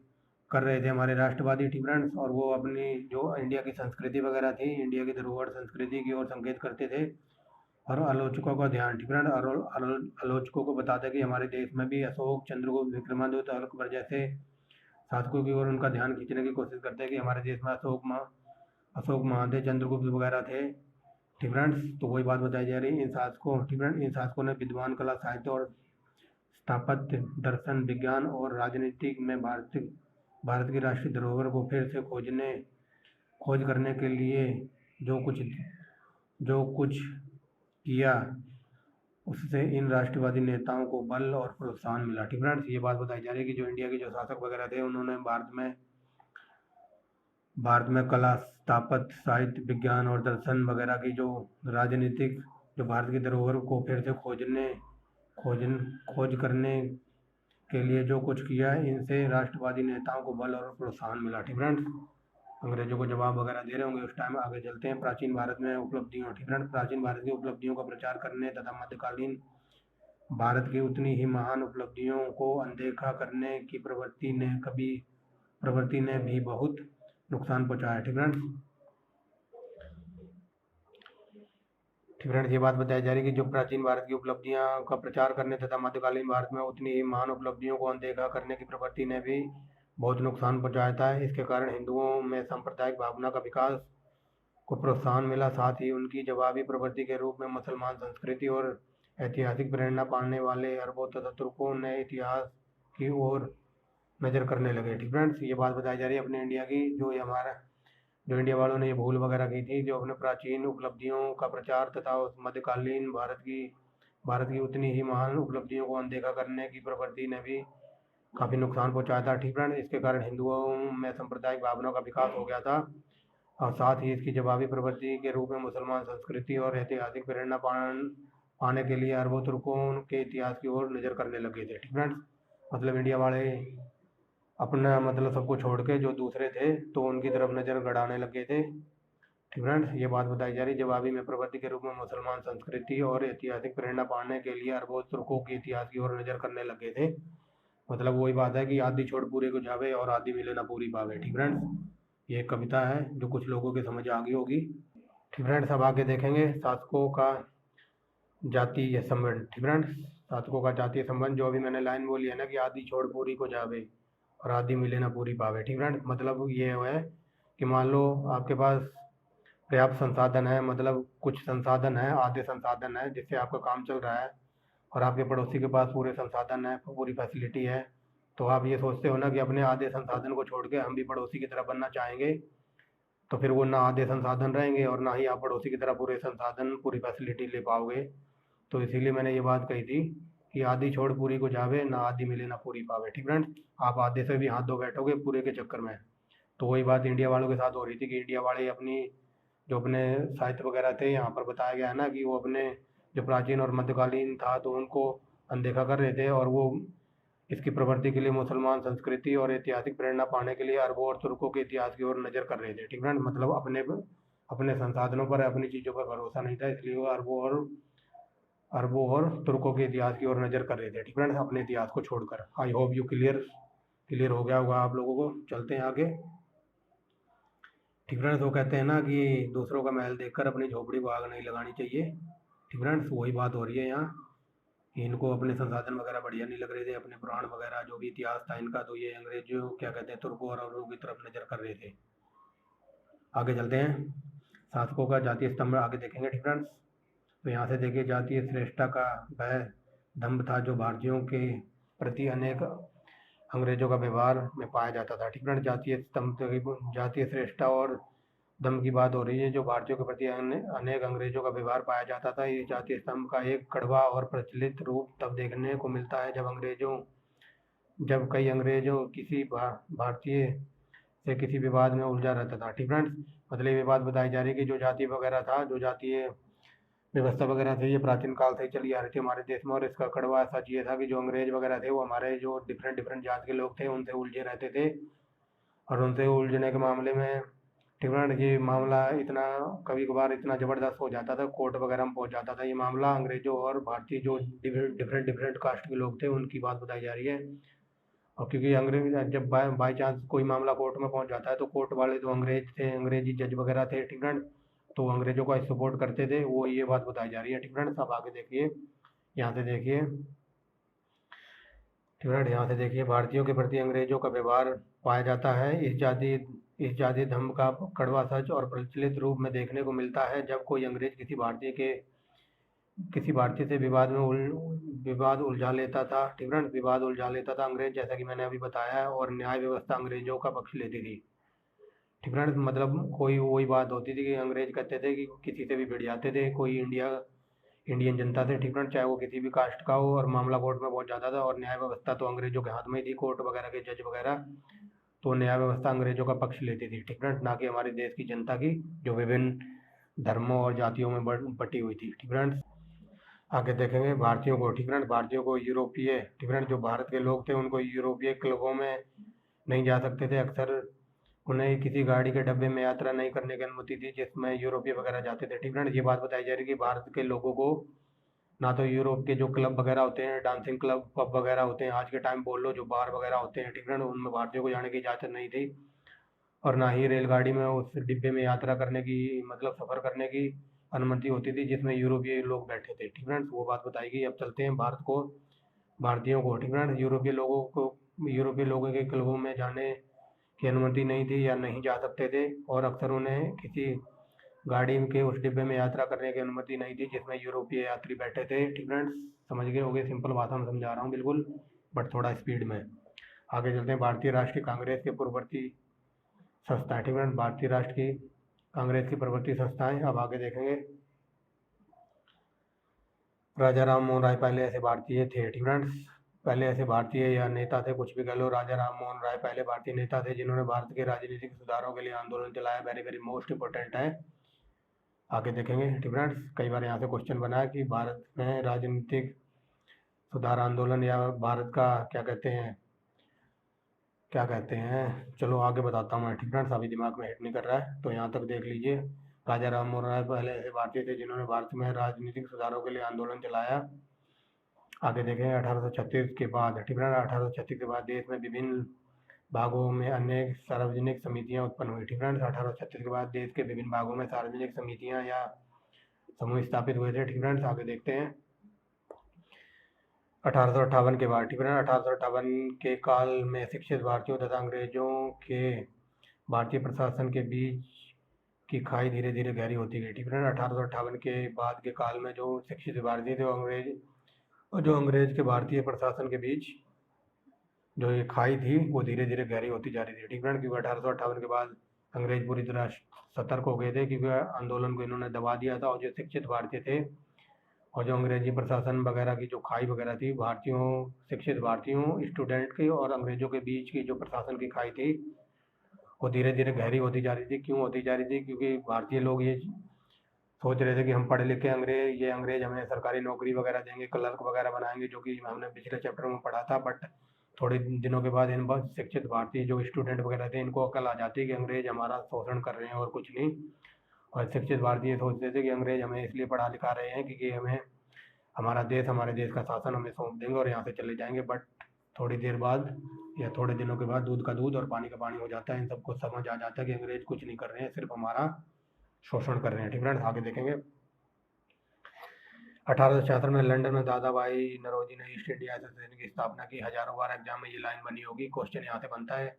कर रहे थे हमारे राष्ट्रवादी। ठीक है, और वो अपनी जो इंडिया की संस्कृति वगैरह थी, इंडिया की धरोहर संस्कृति की ओर संकेत करते थे और आलोचकों का ध्यान, ठीक है, आलोचकों को बताते कि हमारे देश में भी अशोक, चंद्रगुप्त, विक्रमादित्य और अकबर जैसे शासकों की ओर उनका ध्यान खींचने की कोशिश करते हैं कि हमारे देश में अशोक महादेव, चंद्रगुप्त वगैरह थे। ठीक है, तो वही बात बताई जा रही है। इन शासकों ने विद्वान, कला, साहित्य और स्थापत्य, दर्शन, विज्ञान और राजनीति में भारत की राष्ट्रीय धरोहर को फिर से खोज करने के लिए जो कुछ किया, उससे इन राष्ट्रवादी नेताओं को बल और प्रोत्साहन मिला। ठीक है, ये बात बताई जा रही है कि जो इंडिया के जो शासक वगैरह थे, उन्होंने भारत में कला, स्थापत्य, साहित्य, विज्ञान और दर्शन वगैरह की जो राजनीतिक, जो भारत की धरोहर को फिर से खोज करने के लिए जो कुछ किया, इनसे राष्ट्रवादी नेताओं को बल और प्रोत्साहन मिला। ठीक है, अंग्रेजों को जवाब वगैरह दे रहे होंगे उस टाइम। आगे चलते हैं। प्राचीन भारत में उपलब्धियों, ठीक है, प्राचीन भारत की उपलब्धियों का प्रचार करने तथा मध्यकालीन भारत की उतनी ही महान उपलब्धियों को अनदेखा करने की प्रवृत्ति ने भी बहुत नुकसान पहुंचाया। ठीक है, ठीक फ्रेंड्स, ये बात बताई जा रही है कि जो प्राचीन भारत की उपलब्धियां का प्रचार करने तथा मध्यकालीन भारत में उतनी ही महान उपलब्धियों को अनदेखा करने की प्रवृत्ति ने भी बहुत नुकसान पहुंचाया था। इसके कारण हिंदुओं में सांप्रदायिक भावना का विकास को प्रोत्साहन मिला। साथ ही उनकी जवाबी प्रवृत्ति के रूप में मुसलमान संस्कृति और ऐतिहासिक प्रेरणा पाने वाले अरबों तथा तुर्कों ने इतिहास की ओर नज़र करने लगे। ठीक फ्रेंड्स, ये बात बताई जा रही है अपने इंडिया की, जो इंडिया वालों ने ये भूल वगैरह की थी, जो अपने प्राचीन उपलब्धियों का प्रचार तथा उस मध्यकालीन भारत की उतनी ही महान उपलब्धियों को अनदेखा करने की प्रवृत्ति ने भी काफ़ी नुकसान पहुंचाया था। ठीक फ्रेंड, इसके कारण हिंदुओं में सांप्रदायिक भावनाओं का विकास हो गया था और साथ ही इसकी जवाबी प्रवृत्ति के रूप में मुसलमान संस्कृति और ऐतिहासिक प्रेरणा पाने के लिए अरबों तुर्कों के इतिहास की ओर नज़र करने लगे थे। ठीक फ्रेंड्स, मतलब इंडिया वाले अपना मतलब सबको छोड़ के जो दूसरे थे तो उनकी तरफ नज़र गड़ाने लगे थे। ठीक फ्रेंड्स, ये बात बताई जा रही है जवाबी में प्रवृत्ति के रूप में मुसलमान संस्कृति और ऐतिहासिक प्रेरणा पाने के लिए अरबों तुर्कों के इतिहास की ओर नज़र करने लगे थे। मतलब वही बात है कि आदि छोड़ पूरे को जावे और आदि मिले ना पूरी पावे। ठीक फ्रेंड्स, ये एक कविता है जो कुछ लोगों के समझ आ गई होगी। ठीक फ्रेंड्स, अब आगे देखेंगे शासकों का जातीय संबंध। ठीक फ्रेंड्स, शासकों का जातीय संबंध, जो अभी मैंने लाइन बोली है ना कि आदि छोड़ पूरी को जावे और आदि मिले ना पूरी पावे। ठीक फ्रेंड्स, मतलब ये है कि मान लो आपके पास पर्याप्त संसाधन है, मतलब कुछ संसाधन है, आधे संसाधन है जिससे आपका काम चल रहा है, और आपके पड़ोसी के पास पूरे संसाधन है, पूरी फैसिलिटी है, तो आप ये सोचते हो ना कि अपने आधे संसाधन को छोड़ के हम भी पड़ोसी की तरह बनना चाहेंगे, तो फिर वो ना आधे संसाधन रहेंगे और ना ही आप पड़ोसी की तरह पूरे संसाधन पूरी फैसिलिटी ले पाओगे। तो इसीलिए मैंने ये बात कही थी कि आधी छोड़ पूरी को जावे, ना आधी मिले ना पूरी पावे। ठीक फ्रेंड्स, आप आधे से भी हाथ धो बैठोगे पूरे के चक्कर में। तो वही बात इंडिया वालों के साथ हो रही थी कि इंडिया वाले अपने साहित्य वगैरह थे, यहाँ पर बताया गया है ना कि वो अपने जो प्राचीन और मध्यकालीन था तो उनको अनदेखा कर रहे थे, और वो इसकी प्रवृत्ति के लिए मुसलमान संस्कृति और ऐतिहासिक प्रेरणा पाने के लिए अरबों और तुर्कों के इतिहास की ओर नज़र कर रहे थे। ठीक फ्रेंड, मतलब अपने संसाधनों पर, अपनी चीज़ों पर भरोसा नहीं था, इसलिए वो अरबों और तुर्कों के इतिहास की ओर नज़र कर रहे थे। ठीक फ्रेंड्स, अपने इतिहास को छोड़कर। आई होप यू क्लियर हो गया होगा आप लोगों को। चलते हैं आगे। ठीक फ्रेंड्स, वो कहते हैं ना कि दूसरों का महल देखकर अपनी झोपड़ी को आग नहीं लगानी चाहिए। ठीक फ्रेंड्स, वही बात हो रही है यहाँ कि इनको अपने संसाधन वगैरह बढ़िया नहीं लग रहे थे, अपने पुराण वगैरह जो भी इतिहास था इनका, तो ये अंग्रेज जो क्या कहते हैं तुर्कों और अरबों की तरफ नज़र कर रहे थे। आगे चलते हैं। शासकों का जातीय स्तंभ आगे देखेंगे। ठीक फ्रेंड्स, तो यहाँ से देखिए जातीय श्रेष्ठता का वह दम्भ था जो भारतीयों के प्रति अनेक अंग्रेजों का व्यवहार में पाया जाता था। ठीक फ्रेंड्स, जातीय श्रेष्ठता और दम्भ की बात हो रही है जो भारतीयों के प्रति अनेक अंग्रेजों का व्यवहार पाया जाता था। इस जातीय स्तंभ का एक कड़वा और प्रचलित रूप तब देखने को मिलता है जब कई अंग्रेजों किसी भारतीय से किसी विवाद में उलझा रहता था। ठीक फ्रेंड्स, मतलब ये बात बताई जा रही है कि जो जाति वगैरह था, जो जातीय व्यवस्था वगैरह थी, ये प्राचीन काल से ही चली आ रही थी हमारे देश में, और इसका कड़वा सच ये था कि जो अंग्रेज वगैरह थे वो हमारे जो डिफरेंट जात के लोग थे उनसे उलझे रहते थे, और उनसे उलझने के मामले में ठीक फ्रेंड ये मामला इतना कभी कभार इतना ज़बरदस्त हो जाता था, कोर्ट वगैरह में पहुंच जाता था ये मामला। अंग्रेजों और भारतीय जो डिफरेंट कास्ट के लोग थे उनकी बात बताई जा रही है। और क्योंकि अंग्रेज जब बाई चांस कोई मामला कोर्ट में पहुंच जाता है तो कोर्ट वाले जो अंग्रेज थे, अंग्रेजी जज वगैरह थे, ठीक फ्रेंड, तो अंग्रेजों का सपोर्ट करते थे, वो ये बात बताई जा रही है। ठीक फ्रेंड्स, अब आगे देखिए, यहाँ से देखिए ठीक फ्रेंड, यहाँ से देखिए भारतीयों के प्रति अंग्रेजों का व्यवहार पाया जाता है। इस जाति धर्म का कड़वा सच और प्रचलित रूप में देखने को मिलता है जब कोई अंग्रेज किसी भारतीय से विवाद उलझा लेता था। ठीक फ्रेंड, विवाद उलझा लेता था अंग्रेज, जैसा कि मैंने अभी बताया है, और न्याय व्यवस्था अंग्रेजों का पक्ष लेती थी। ठीक फ्रेंड्स, मतलब कोई वही बात होती थी कि अंग्रेज कहते थे कि किसी से भी भिड़ जाते थे, कोई इंडियन जनता से, ठीक फ्रेंड, चाहे वो किसी भी कास्ट का हो, और मामला कोर्ट में पहुंच जाता था, और न्याय व्यवस्था तो अंग्रेजों के हाथ में ही थी, कोर्ट वगैरह के जज वगैरह, तो न्याय व्यवस्था अंग्रेजों का पक्ष लेती थी। ठीक फ्रेंड, ना कि हमारे देश की जनता की जो विभिन्न धर्मों और जातियों में बटी हुई थी। ठीक फ्रेंड्स, आगे देखेंगे भारतीयों को। ठीक फ्रेंड, भारतीयों को यूरोपीय, ठीक फ्रेंड, जो भारत के लोग थे उनको यूरोपीय क्लबों में नहीं जा सकते थे। अक्सर उन्हें किसी गाड़ी के डब्बे में यात्रा नहीं करने की अनुमति थी जिसमें यूरोपीय वगैरह जाते थे। ठीक फ्रेंड, ये बात बताई जा रही है कि भारत के लोगों को ना तो यूरोप के जो क्लब वगैरह होते हैं, डांसिंग क्लब पब वगैरह होते हैं, आज के टाइम बोल लो जो बार वगैरह होते हैं, ठीक फ्रेंड, उनमें भारतीयों को जाने की इजाज़त नहीं थी, और ना ही रेलगाड़ी में उस डिब्बे में यात्रा करने की, मतलब सफ़र करने की अनुमति होती थी जिसमें यूरोपीय लोग बैठे थे। ठीक फ्रेंड्स, वो बात बताई गई। अब चलते हैं भारतीयों को। ठीक फ्रेंड्स, यूरोपीय लोगों के क्लबों में जाने की अनुमति नहीं थी या नहीं जा सकते थे, और अक्सर उन्हें किसी गाड़ी के उस डिब्बे में यात्रा करने की अनुमति नहीं थी जिसमें यूरोपीय यात्री बैठे थे। ठीक फ्रेंड्स, समझ गए होंगे, सिंपल भाषा में समझा रहा हूँ बिल्कुल, बट थोड़ा स्पीड में। आगे चलते हैं। भारतीय राष्ट्रीय कांग्रेस के पूर्ववर्ती संस्थाएं। ठीक फ्रेंड्स, भारतीय राष्ट्र की कांग्रेस की पूर्ववर्ती संस्थाएं। अब आगे देखेंगे। राजा राम मोहन राय पहले ऐसे भारतीय थे। ठीक फ्रेंड्स, पहले ऐसे भारतीय या नेता थे, कुछ भी कह लो। राजा राम मोहन राय पहले भारतीय नेता थे जिन्होंने भारत के राजनीतिक सुधारों के लिए आंदोलन चलाया। वेरी वेरी मोस्ट इंपॉर्टेंट है। आगे देखेंगे। ठीक फ्रेंड्स, कई बार यहाँ से क्वेश्चन बना है कि भारत में राजनीतिक सुधार आंदोलन या भारत का क्या कहते हैं, चलो आगे बताता हूँ मैं। ठीक फ्रेंड्स, अभी दिमाग में हिट नहीं कर रहा है, तो यहाँ तक देख लीजिए। राजा राम मोहन राय पहले ऐसे भारतीय थे जिन्होंने भारत में राजनीतिक सुधारों के लिए आंदोलन चलाया। आगे देखेंगे। 1836 के बाद। ठीक फ्रेंड्स, 1836 के बाद देश में विभिन्न भागों में अनेक सार्वजनिक समितियां उत्पन्न हुई। ठीक फ्रेंड्स, 1836 के बाद देश के विभिन्न भागों में सार्वजनिक समितियां या समूह स्थापित हुए थे। ठीक फ्रेंड्स, आगे देखते हैं। 1858 के बाद। ठीक फ्रेंड्स, 1858 के काल में शिक्षित भारतीयों तथा अंग्रेजों के भारतीय प्रशासन के बीच की खाई धीरे धीरे गहरी होती गई। ठीक फ्रेंड्स, 1858 के बाद के काल में जो शिक्षित भारतीय थे जो अंग्रेज के भारतीय प्रशासन के बीच जो ये खाई थी वो धीरे धीरे गहरी होती जा रही थी। ठीक फ्रेंड, क्योंकि 1858 के बाद अंग्रेज पूरी तरह सतर्क हो गए थे, क्योंकि आंदोलन को इन्होंने दबा दिया था, और जो शिक्षित भारतीय थे और जो अंग्रेजी प्रशासन वगैरह की जो खाई वगैरह थी, शिक्षित भारतीयों स्टूडेंट की और अंग्रेजों के बीच की जो प्रशासन की खाई थी वो धीरे धीरे गहरी होती जा रही थी। क्यों होती जा रही थी? क्योंकि भारतीय लोग ये सोच रहे थे कि हम पढ़े लिखे अंग्रेज हमें सरकारी नौकरी वगैरह देंगे, क्लर्क वगैरह बनाएंगे, जो कि हमने पिछले चैप्टर में पढ़ा था। बट थोड़े दिनों के बाद इन शिक्षित भारतीय जो स्टूडेंट वगैरह थे इनको अकल आ जाती है कि अंग्रेज हमारा शोषण कर रहे हैं और कुछ नहीं। और शिक्षित भारतीय सोचते थे कि अंग्रेज हमें इसलिए पढ़ा लिखा रहे हैं क्योंकि हमारे देश का शासन हमें सौंप देंगे और यहाँ से चले जाएंगे। बट थोड़ी देर बाद या थोड़े दिनों के बाद दूध का दूध और पानी का पानी हो जाता है। इन सबको समझ आ जाता है कि अंग्रेज कुछ नहीं कर रहे हैं, सिर्फ हमारा शोषण कर रहे हैं। ठीक फ्रेंड्स, आगे देखेंगे। 1876 में लंदन में दादा भाई नौरोजी ने ईस्ट इंडिया एसोसिएशन की स्थापना की। हजारों बार एग्जाम में ये लाइन बनी होगी। क्वेश्चन यहाँ से बनता है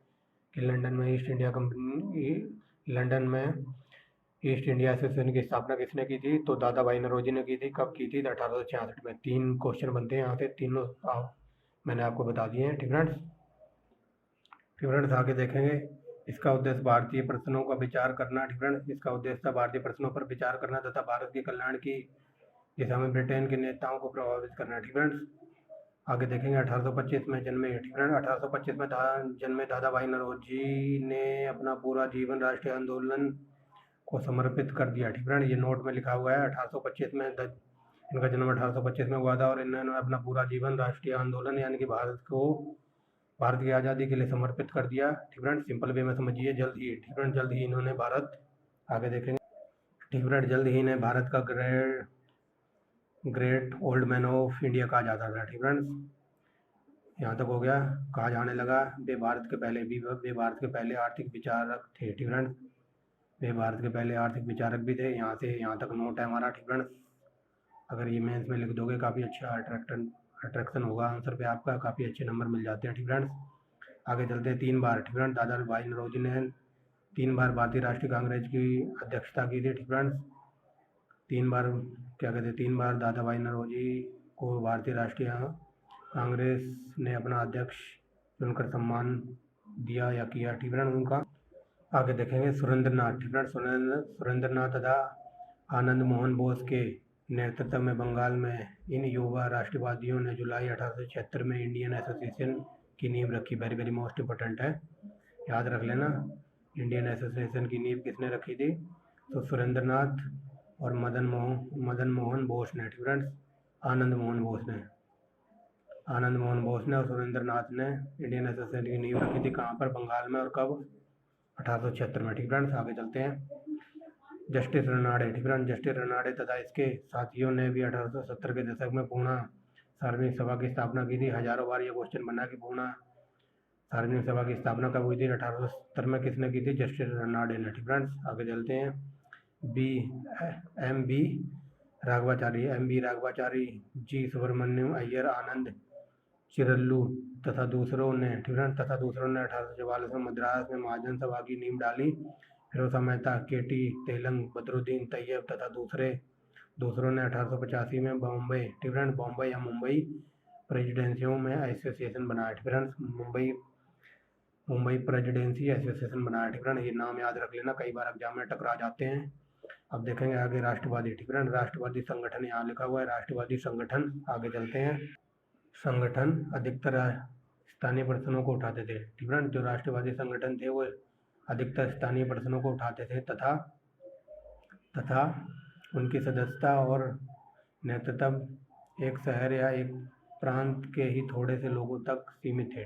कि लंदन में ईस्ट इंडिया एसोसिएशन की स्थापना किसने की थी? तो दादा भाई नौरोजी ने की थी। कब की थी? 1866 में। 3 क्वेश्चन बनते हैं यहाँ से, तीनों मैंने आपको बता दिए हैं। ठीक फ्रेंड्स, आगे देखेंगे। इसका उद्देश्य भारतीय प्रश्नों का विचार करना। ठीक फ्रेंड्स, इसका उद्देश्य था भारतीय प्रश्नों पर विचार करना तथा भारत के कल्याण की दिशा में ब्रिटेन के नेताओं को प्रभावित करना। ठीक फ्रेंड्स, आगे देखेंगे। 1825 में जन्मे। ठीक फ्रेंड्स, 1825 में जन्मे दादा भाई नौरोजी ने अपना पूरा जीवन राष्ट्रीय आंदोलन को समर्पित कर दिया। ठीक फ्रेंड्स, ये नोट में लिखा हुआ है। 1825 में इनका जन्म 1825 में हुआ था और इन्होंने अपना पूरा जीवन राष्ट्रीय आंदोलन यानी कि भारत की आज़ादी के लिए समर्पित कर दिया। ठीक फ्रेंड्स, सिंपल वे में समझिए। जल्द ही इन्होंने आगे देखेंगे। ठीक फ्रेंड्स, जल्द ही इन्हें भारत का great old man of India कहा जाता था। ठीक फ्रेंड्स, यहाँ तक हो गया। कहा जाने लगा वे भारत के पहले आर्थिक विचारक थे। ठीक फ्रेंड्स, वे भारत के पहले आर्थिक विचारक भी थे। यहाँ से यहाँ तक नोट है हमारा। ठीक फ्रेंड्स, अगर ये मेंस में लिख दोगे काफ़ी अच्छा अट्रैक्शन होगा आंसर पे आपका, काफ़ी अच्छे नंबर मिल जाते हैं। ठीक फ्रेंड्स, आगे चलते हैं। 3 बार। ठीक फ्रेंड्स, दादा भाई नौरोजी ने 3 बार भारतीय राष्ट्रीय कांग्रेस की अध्यक्षता की थी। ठीक फ्रेंड्स, 3 बार दादा भाई नौरोजी को भारतीय राष्ट्रीय कांग्रेस ने अपना अध्यक्ष चुनकर सम्मान दिया या किया। ठीक फ्रेंड्स, उनका आगे देखेंगे। सुरेंद्रनाथ। ठीक फ्रेंड्स, सुरेंद्रनाथ तथा आनंद मोहन बोस के नेतृत्व में बंगाल में इन युवा राष्ट्रवादियों ने जुलाई 1876 में इंडियन एसोसिएशन की नींव रखी। वेरी वेरी मोस्ट इंपॉर्टेंट है, याद रख लेना। इंडियन एसोसिएशन की नींव किसने रखी थी? तो सुरेंद्रनाथ और मदन मोहन बोस ने। ठीक फ्रेंड्स, आनंद मोहन बोस ने और सुरेंद्रनाथ ने इंडियन एसोसिएशन की नींव रखी थी। कहाँ पर? बंगाल में। और कब? 1876 में। ठीक फ्रेंड्स, आगे चलते हैं। जस्टिस रनाडे। ठीक फ्रेंड्स, जस्टिस रनाडे तथा इसके साथियों ने भी 1870 के दशक में पूर्णा सार्वजनिक सभा की स्थापना की थी। हजारों बार ये क्वेश्चन बना कि पूर्णा सार्वजनिक सभा की स्थापना कब हुई थी? 1870 में। किसने की थी? जस्टिस रनाडे ने। ठीक फ्रेंड्स, आगे चलते हैं। बी एम बी राघवाचारी, जी सुब्रमण्यम अय्यर आनंद चिरल्लू तथा दूसरों ने 1844 में मद्रास में महाजन सभा की नींव डाली। फिरोजा मेहता, केटी तेलंग, बदरुद्दीन तैयब तथा दूसरों ने 1885 में बॉम्बे या मुंबई प्रेसिडेंसियों में एसोसिएशन बनाया। मुंबई प्रेसिडेंसी एसोसिएशन बनाया। ये नाम याद रख लेना, कई बार एग्जाम में टकरा जाते हैं। अब देखेंगे आगे राष्ट्रवादी। राष्ट्रवादी संगठन यहाँ लिखा हुआ है, राष्ट्रवादी संगठन। आगे चलते हैं। संगठन अधिकतर स्थानीय प्रश्नों को उठाते थे। जो राष्ट्रवादी संगठन थे वो अधिकतर स्थानीय प्रश्नों को उठाते थे तथा उनकी सदस्यता और नेतृत्व एक शहर या एक प्रांत के ही थोड़े से लोगों तक सीमित थे।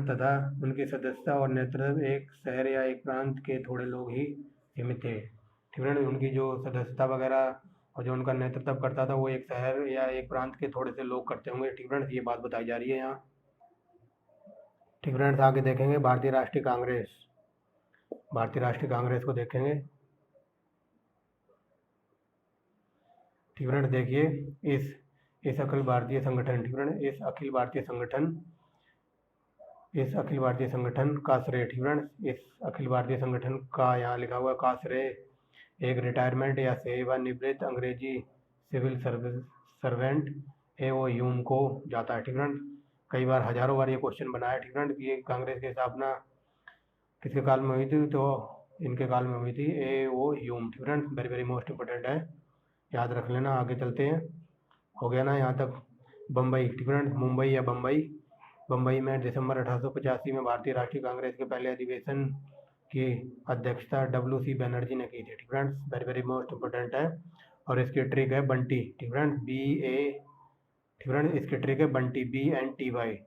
तथा उनकी सदस्यता और नेतृत्व एक शहर या एक प्रांत के थोड़े लोग ही सीमित थे। उनकी जो सदस्यता वगैरह और जो उनका नेतृत्व करता था वो एक शहर या एक प्रांत के थोड़े से लोग करते होंगे। ये बात बताई जा रही है यहाँ। आगे देखेंगे भारतीय राष्ट्रीय कांग्रेस को देखेंगे। देखिए इस अखिल भारतीय संगठन का श्रेय इस अखिल भारतीय संगठन का यहाँ लिखा हुआ का श्रेय एक रिटायरमेंट या सेवानिवृत्त अंग्रेजी सिविल सर्वेंट ह्यूम को जाता है। कई बार हजारों बार ये क्वेश्चन बना है। ये कांग्रेस की स्थापना किसके काल में हुई थी? तो इनके काल में हुई थी, Hume. Very very most important है, याद रख लेना। आगे चलते हैं। हो गया ना यहाँ तक। बम्बई। मुंबई या बम्बई में दिसंबर 1885 में भारतीय राष्ट्रीय कांग्रेस के पहले अधिवेशन की अध्यक्षता WC बनर्जी ने की थी। वेरी वेरी मोस्ट इम्पोर्टेंट है। और इसकी ट्रिक है बंटी। इसकी ट्रिक है बंटी, BNTY।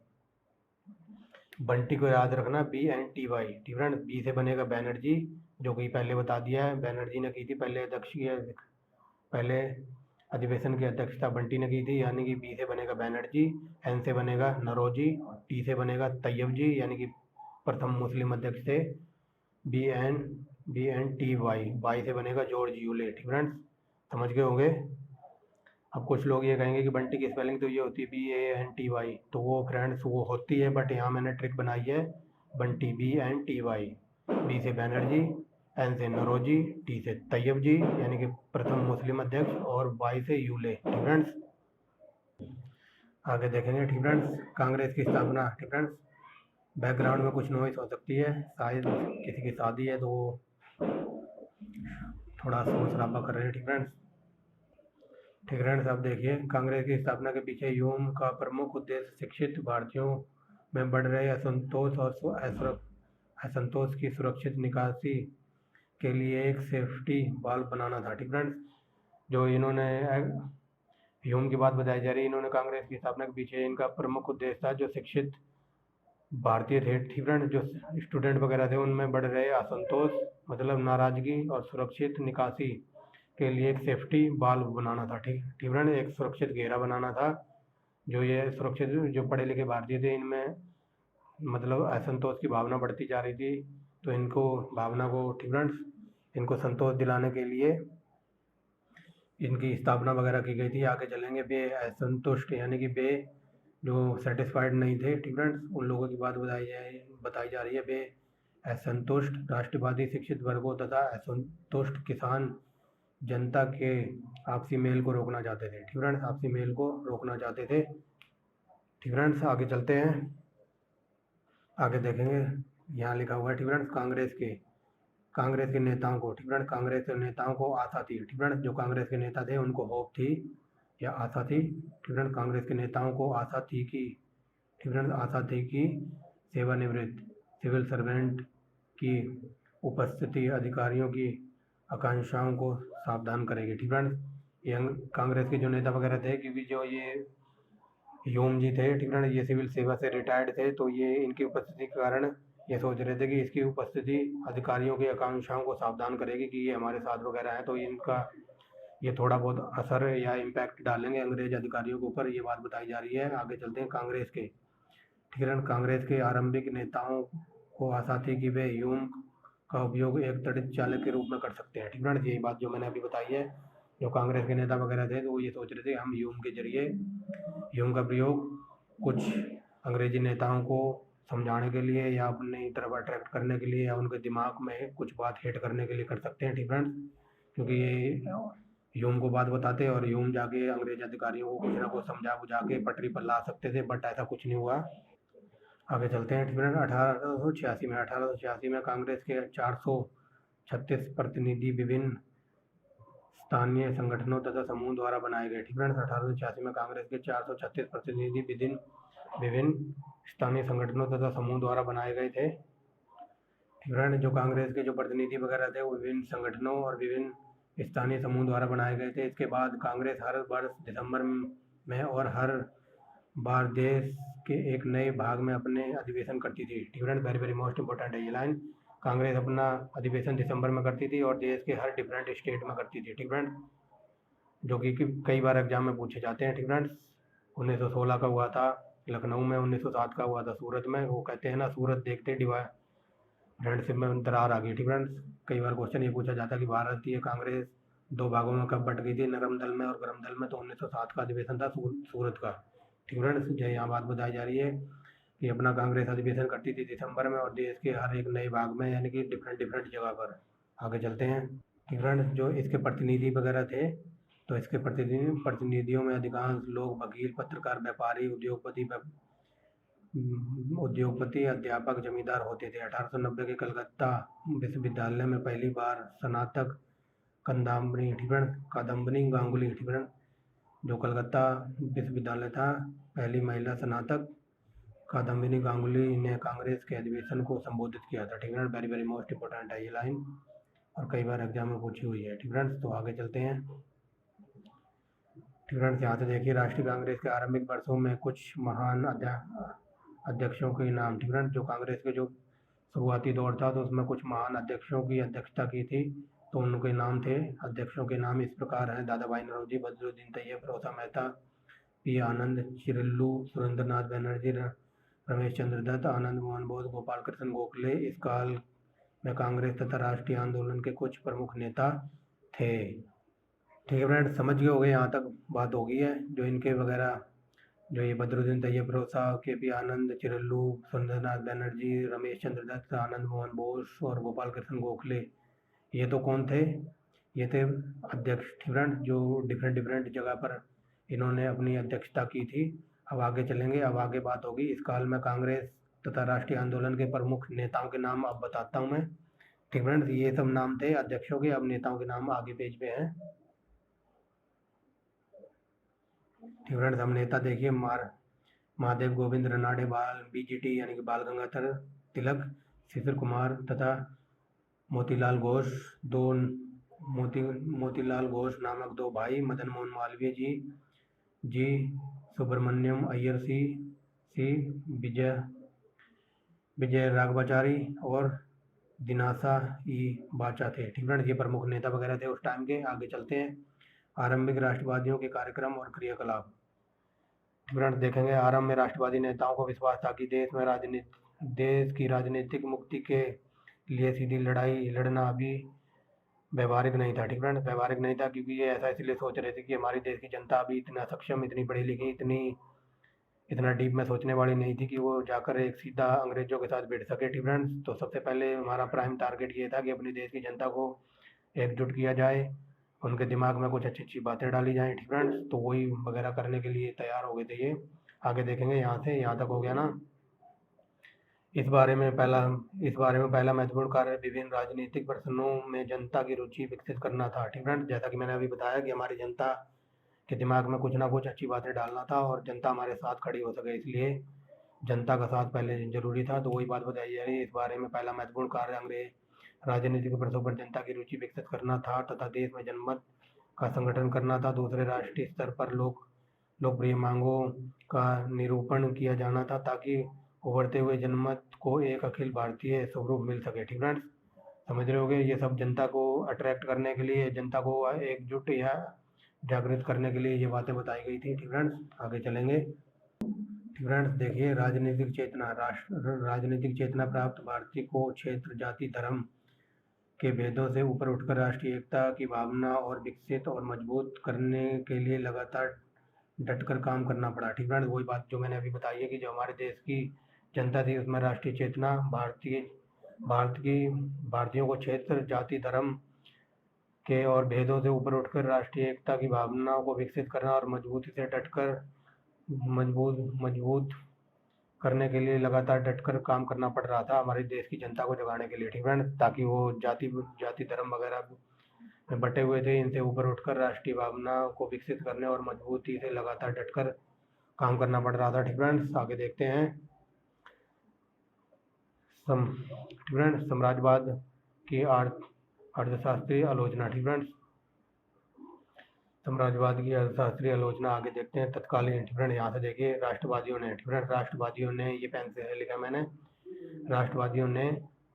बंटी को याद रखना, BNTY। बी से बनेगा बैनर्जी, जो कि पहले बता दिया है, बैनर्जी ने की थी पहले अधिवेशन की अध्यक्षता बंटी ने की थी, यानी कि बी से बनेगा बैनर्जी, एन से बनेगा नरोजी, टी से बनेगा तैयब जी, यानी कि प्रथम मुस्लिम अध्यक्ष थे। BNTY। वाई से बनेगा जॉर्ज यूले। समझ गए होंगे। अब कुछ लोग ये कहेंगे कि बंटी की स्पेलिंग तो ये होती है BANTY, तो वो होती है, बट यहाँ मैंने ट्रिक बनाई है बंटी, BNTY। बी से बैनर्जी, एन से नरोजी, टी से तैयब जी, यानी कि प्रथम मुस्लिम अध्यक्ष, और वाई से यूले। आगे देखेंगे। कांग्रेस की स्थापना। बैकग्राउंड में कुछ नॉइस हो सकती है, शायद किसी की शादी है तो थोड़ा शोर शराबा कर रहे हैं। अब देखिए, कांग्रेस की स्थापना के पीछे ह्यूम का प्रमुख उद्देश्य शिक्षित भारतीयों में बढ़ रहे असंतोष की सुरक्षित निकासी के लिए एक सेफ्टी वाल्व बनाना था। जो इन्होंने ह्यूम की बात बताई जा रही है, इन्होंने कांग्रेस की स्थापना के पीछे इनका प्रमुख उद्देश्य था जो शिक्षित भारतीय थे, जो स्टूडेंट वगैरह थे, उनमें बढ़ रहे असंतोष मतलब नाराजगी और सुरक्षित निकासी के लिए एक सेफ्टी वाल्व बनाना था। एक सुरक्षित घेरा बनाना था। जो ये सुरक्षित जो पढ़े लिखे भारतीय थे, इनमें मतलब असंतोष की भावना बढ़ती जा रही थी, तो इनको संतोष दिलाने के लिए इनकी स्थापना वगैरह की गई थी। आगे चलेंगे। बे असंतुष्ट, यानी कि बे जो सेटिस्फाइड नहीं थे, उन लोगों की बात बताई जा रही है। बे असंतुष्ट राष्ट्रवादी शिक्षित वर्गों तथा असंतुष्ट किसान जनता के आपसी मेल को रोकना चाहते थे। आगे चलते हैं। आगे देखेंगे, यहाँ लिखा हुआ है कांग्रेस के नेताओं को। कांग्रेस के नेताओं को आशा थी। जो कांग्रेस के नेता थे उनको होप थी या आशा थी। कांग्रेस के नेताओं को आशा थी कि सेवानिवृत्त सिविल सर्वेंट की उपस्थिति अधिकारियों की आकांक्षाओं को सावधान करेगी। कांग्रेस के जो नेता वगैरह थे, क्योंकि जो ये ह्यूम जी थे, ये सिविल सेवा से रिटायर्ड थे, तो ये इनकी उपस्थिति के कारण ये सोच रहे थे कि इसकी उपस्थिति अधिकारियों की आकांक्षाओं को सावधान करेगी कि ये हमारे साथ वगैरह हैं, तो ये थोड़ा बहुत असर या इम्पैक्ट डालेंगे अंग्रेज अधिकारियों के ऊपर, ये बात बताई जा रही है। आगे चलते हैं। ठीक है। कांग्रेस के आरंभिक नेताओं को आशा थी कि वे ह्यूम का उपयोग एक तड़ित चालक के रूप में कर सकते हैं। ठीक है। यही बात जो मैंने अभी बताई है, जो कांग्रेस के नेता वगैरह थे तो वो ये सोच रहे थे हम ह्यूम के जरिए ह्यूम का प्रयोग कुछ अंग्रेजी नेताओं को समझाने के लिए या अपनी तरफ अट्रैक्ट करने के लिए या उनके दिमाग में कुछ बात हिट करने के लिए कर सकते हैं। ठीक है। क्योंकि ये ह्यूम को बात बताते और ह्यूम जाके अंग्रेज अधिकारियों को कुछ ना कुछ समझा बुझा के पटरी पर ला सकते थे, बट ऐसा कुछ नहीं हुआ। आगे चलते हैं। ठीक है। 1886 में कांग्रेस के 436 प्रतिनिधि विभिन्न स्थानीय संगठनों तथा समूह द्वारा बनाए गए। ठीक है। 1886 में कांग्रेस के 436 प्रतिनिधि विभिन्न स्थानीय संगठनों तथा समूह द्वारा बनाए गए थे। ठीक है। जो कांग्रेस के जो प्रतिनिधि वगैरह थे वो विभिन्न संगठनों और विभिन्न स्थानीय समूह द्वारा बनाए गए थे। इसके बाद कांग्रेस हर वर्ष दिसंबर में और हर बार देश के एक नए भाग में अपने अधिवेशन करती थी। ठीक है। वेरी वेरी मोस्ट इंपॉर्टेंट है ये लाइन। कांग्रेस अपना अधिवेशन दिसंबर में करती थी और देश के हर डिफरेंट स्टेट में करती थी। ठीक है। जो कि कई बार एग्जाम में पूछे जाते हैं। ठीक है। 1916 का हुआ था लखनऊ में, 1907 का हुआ था सूरत में। वो कहते हैं ना, सूरत देखते फ्रेंडशिप में दरार आ गई। ठीक है। कई बार क्वेश्चन ये पूछा जाता है कि भारतीय कांग्रेस दो भागों में कब बट गई थी, नरम दल में और गरम दल में। तो 1907 का अधिवेशन था सूरत का। ठीक है। जो यहाँ बात बताई जा रही है कि अपना कांग्रेस अधिवेशन करती थी दिसंबर में और देश के हर एक नए भाग में, यानी कि डिफरेंट जगह पर। आगे चलते हैं। ठीक है। जो इसके प्रतिनिधि वगैरह थे तो इसके प्रतिनिधियों में अधिकांश लोग वकील, पत्रकार, व्यापारी, उद्योगपति, अध्यापक, जमींदार होते थे। 1890 के कलकत्ता विश्वविद्यालय में पहली बार स्नातक कादम्बनी गांगुली, ठीक है, जो कलकत्ता विश्वविद्यालय था, पहली महिला स्नातक कादम्बिनी गांगुली ने कांग्रेस के अधिवेशन को संबोधित किया था। ठीक है। वेरी वेरी मोस्ट इंपॉर्टेंट है ये लाइन और कई बार एग्जाम में पूछी हुई है। ठीक है। तो आगे चलते हैं। ठीक है। यहाँ से देखिए राष्ट्रीय कांग्रेस के आरंभिक वर्षों में कुछ महान अध्यक्षों के नाम। ठीक है। जो कांग्रेस के जो शुरुआती दौर था तो उसमें कुछ महान अध्यक्षों की अध्यक्षता की थी, तो उनके नाम थे। अध्यक्षों के नाम इस प्रकार हैं: दादा भाई नौरोजी, बदरुद्दीन तैयब, रोसा मेहता, पी आनंद, चिरल्लू, सुरेंद्रनाथ बनर्जी, रमेश चंद्र दत्त, आनंद मोहन बोस, गोपाल कृष्ण गोखले इस काल में कांग्रेस तथा राष्ट्रीय आंदोलन के कुछ प्रमुख नेता थे। ठीक है फ्रेंड, समझ गए होंगे, यहाँ तक बात हो गई है। जो इनके वगैरह जो ये बदरुद्दीन तैयब, रोसा, के पी आनंद, चिरल्लू, सुरेंद्रनाथ बनर्जी, रमेश चंद्र दत्त, आनंद मोहन बोस और गोपाल कृष्ण गोखले, ये तो कौन थे? ये थे अध्यक्ष। ठीक है। जो डिफरेंट जगह पर इन्होंने अपनी अध्यक्षता की थी। अब आगे चलेंगे। अब आगे बात होगी इस काल में कांग्रेस तथा राष्ट्रीय आंदोलन के प्रमुख नेताओं के नाम अब बताता हूँ मैं। ठीक है। ये सब नाम थे अध्यक्षों के, अब नेताओं के नाम आगे पेज पे हैं। ठीक है। हम नेता देखिए, महादेव गोविंद रनाडे, बीजीटी यानी कि बाल गंगाधर तिलक, शिशिर कुमार तथा मोतीलाल घोष, मोतीलाल घोष नामक दो भाई, मदन मोहन मालवीय जी सुब्रमण्यम अय्यर, सी विजय राघवाचारी और दिनासा ई बाचा थे। ठीक है। ये प्रमुख नेता वगैरह थे उस टाइम के। आगे चलते हैं। आरंभिक राष्ट्रवादियों के कार्यक्रम और क्रियाकलाप। ठीक है। देखेंगे आरंभ में राष्ट्रवादी नेताओं को विश्वास था कि देश की राजनीतिक मुक्ति के लिए सीधी लड़ाई लड़ना अभी व्यवहारिक नहीं था। ठीक है। व्यवहारिक नहीं था क्योंकि ये ऐसा इसलिए सोच रहे थे कि हमारी देश की जनता अभी इतना सक्षम, इतनी पढ़ी लिखी, इतना डीप में सोचने वाली नहीं थी कि वो जाकर एक सीधा अंग्रेजों के साथ भिड़ सके। ठीक है। तो सबसे पहले हमारा प्राइम टारगेट ये था कि अपने देश की जनता को एकजुट किया जाए, उनके दिमाग में कुछ अच्छी बातें डाली जाएँ। ठीक है। तो वही वगैरह करने के लिए तैयार हो गए थे ये। आगे देखेंगे। यहाँ तक हो गया ना। इस बारे में पहला महत्वपूर्ण कार्य विभिन्न राजनीतिक प्रश्नों में जनता की रुचि विकसित करना था। ठीक है। जैसा कि मैंने अभी बताया कि हमारी जनता के दिमाग में कुछ ना कुछ अच्छी बातें डालना था और जनता हमारे साथ खड़ी हो सके, इसलिए जनता का साथ पहले जरूरी था। तो वही बात बताई जा रही है। इस बारे में पहला महत्वपूर्ण कार्य अंग्रेज राजनीतिक प्रश्नों पर जनता की रुचि विकसित करना था तथा देश में जनमत का संगठन करना था। दूसरे, राष्ट्रीय स्तर पर लोकप्रिय मांगों का निरूपण किया जाना था ताकि उभरते हुए जनमत को एक अखिल भारतीय स्वरूप मिल सके। ठीक है। समझ रहे होगे, ये सब जनता को अट्रैक्ट करने के लिए, जनता को एकजुट या जागृत करने के लिए ये बातें बताई गई थी। ठीक है। आगे चलेंगे। फ्रेंड्स देखिए, राजनीतिक चेतना प्राप्त भारतीय को क्षेत्र, जाति, धर्म के भेदों से ऊपर उठकर राष्ट्रीय एकता की भावना और विकसित और मजबूत करने के लिए लगातार डटकर काम करना पड़ा। ठीक फ्रेंड्स, वही बात जो मैंने अभी बताई है कि जो हमारे देश की जनता थी उसमें राष्ट्रीय चेतना, भारतीयों को क्षेत्र, जाति, धर्म के और भेदों से ऊपर उठकर राष्ट्रीय एकता की भावनाओं को विकसित करना और मजबूत करने के लिए लगातार डटकर काम करना पड़ रहा था हमारे देश की जनता को जगाने के लिए। ठीक फ्रेंड्स, ताकि वो जाति धर्म वगैरह में बटे हुए थे, इनसे ऊपर उठकर राष्ट्रीय भावना को विकसित करने और मजबूती से लगातार डटकर काम करना पड़ रहा था। ठीक फ्रेंड्स, आगे देखते हैं। फ्रेंड्स, साम्राज्यवाद की अर्थशास्त्रीय आलोचना। ठीक फ्रेंड्स, साम्राज्यवाद की अर्थशास्त्रीय आलोचना आगे देखते हैं। तत्कालीन, फ्रेंड यहाँ से देखिए, राष्ट्रवादियों ने ये पेन से लिखा मैंने, राष्ट्रवादियों ने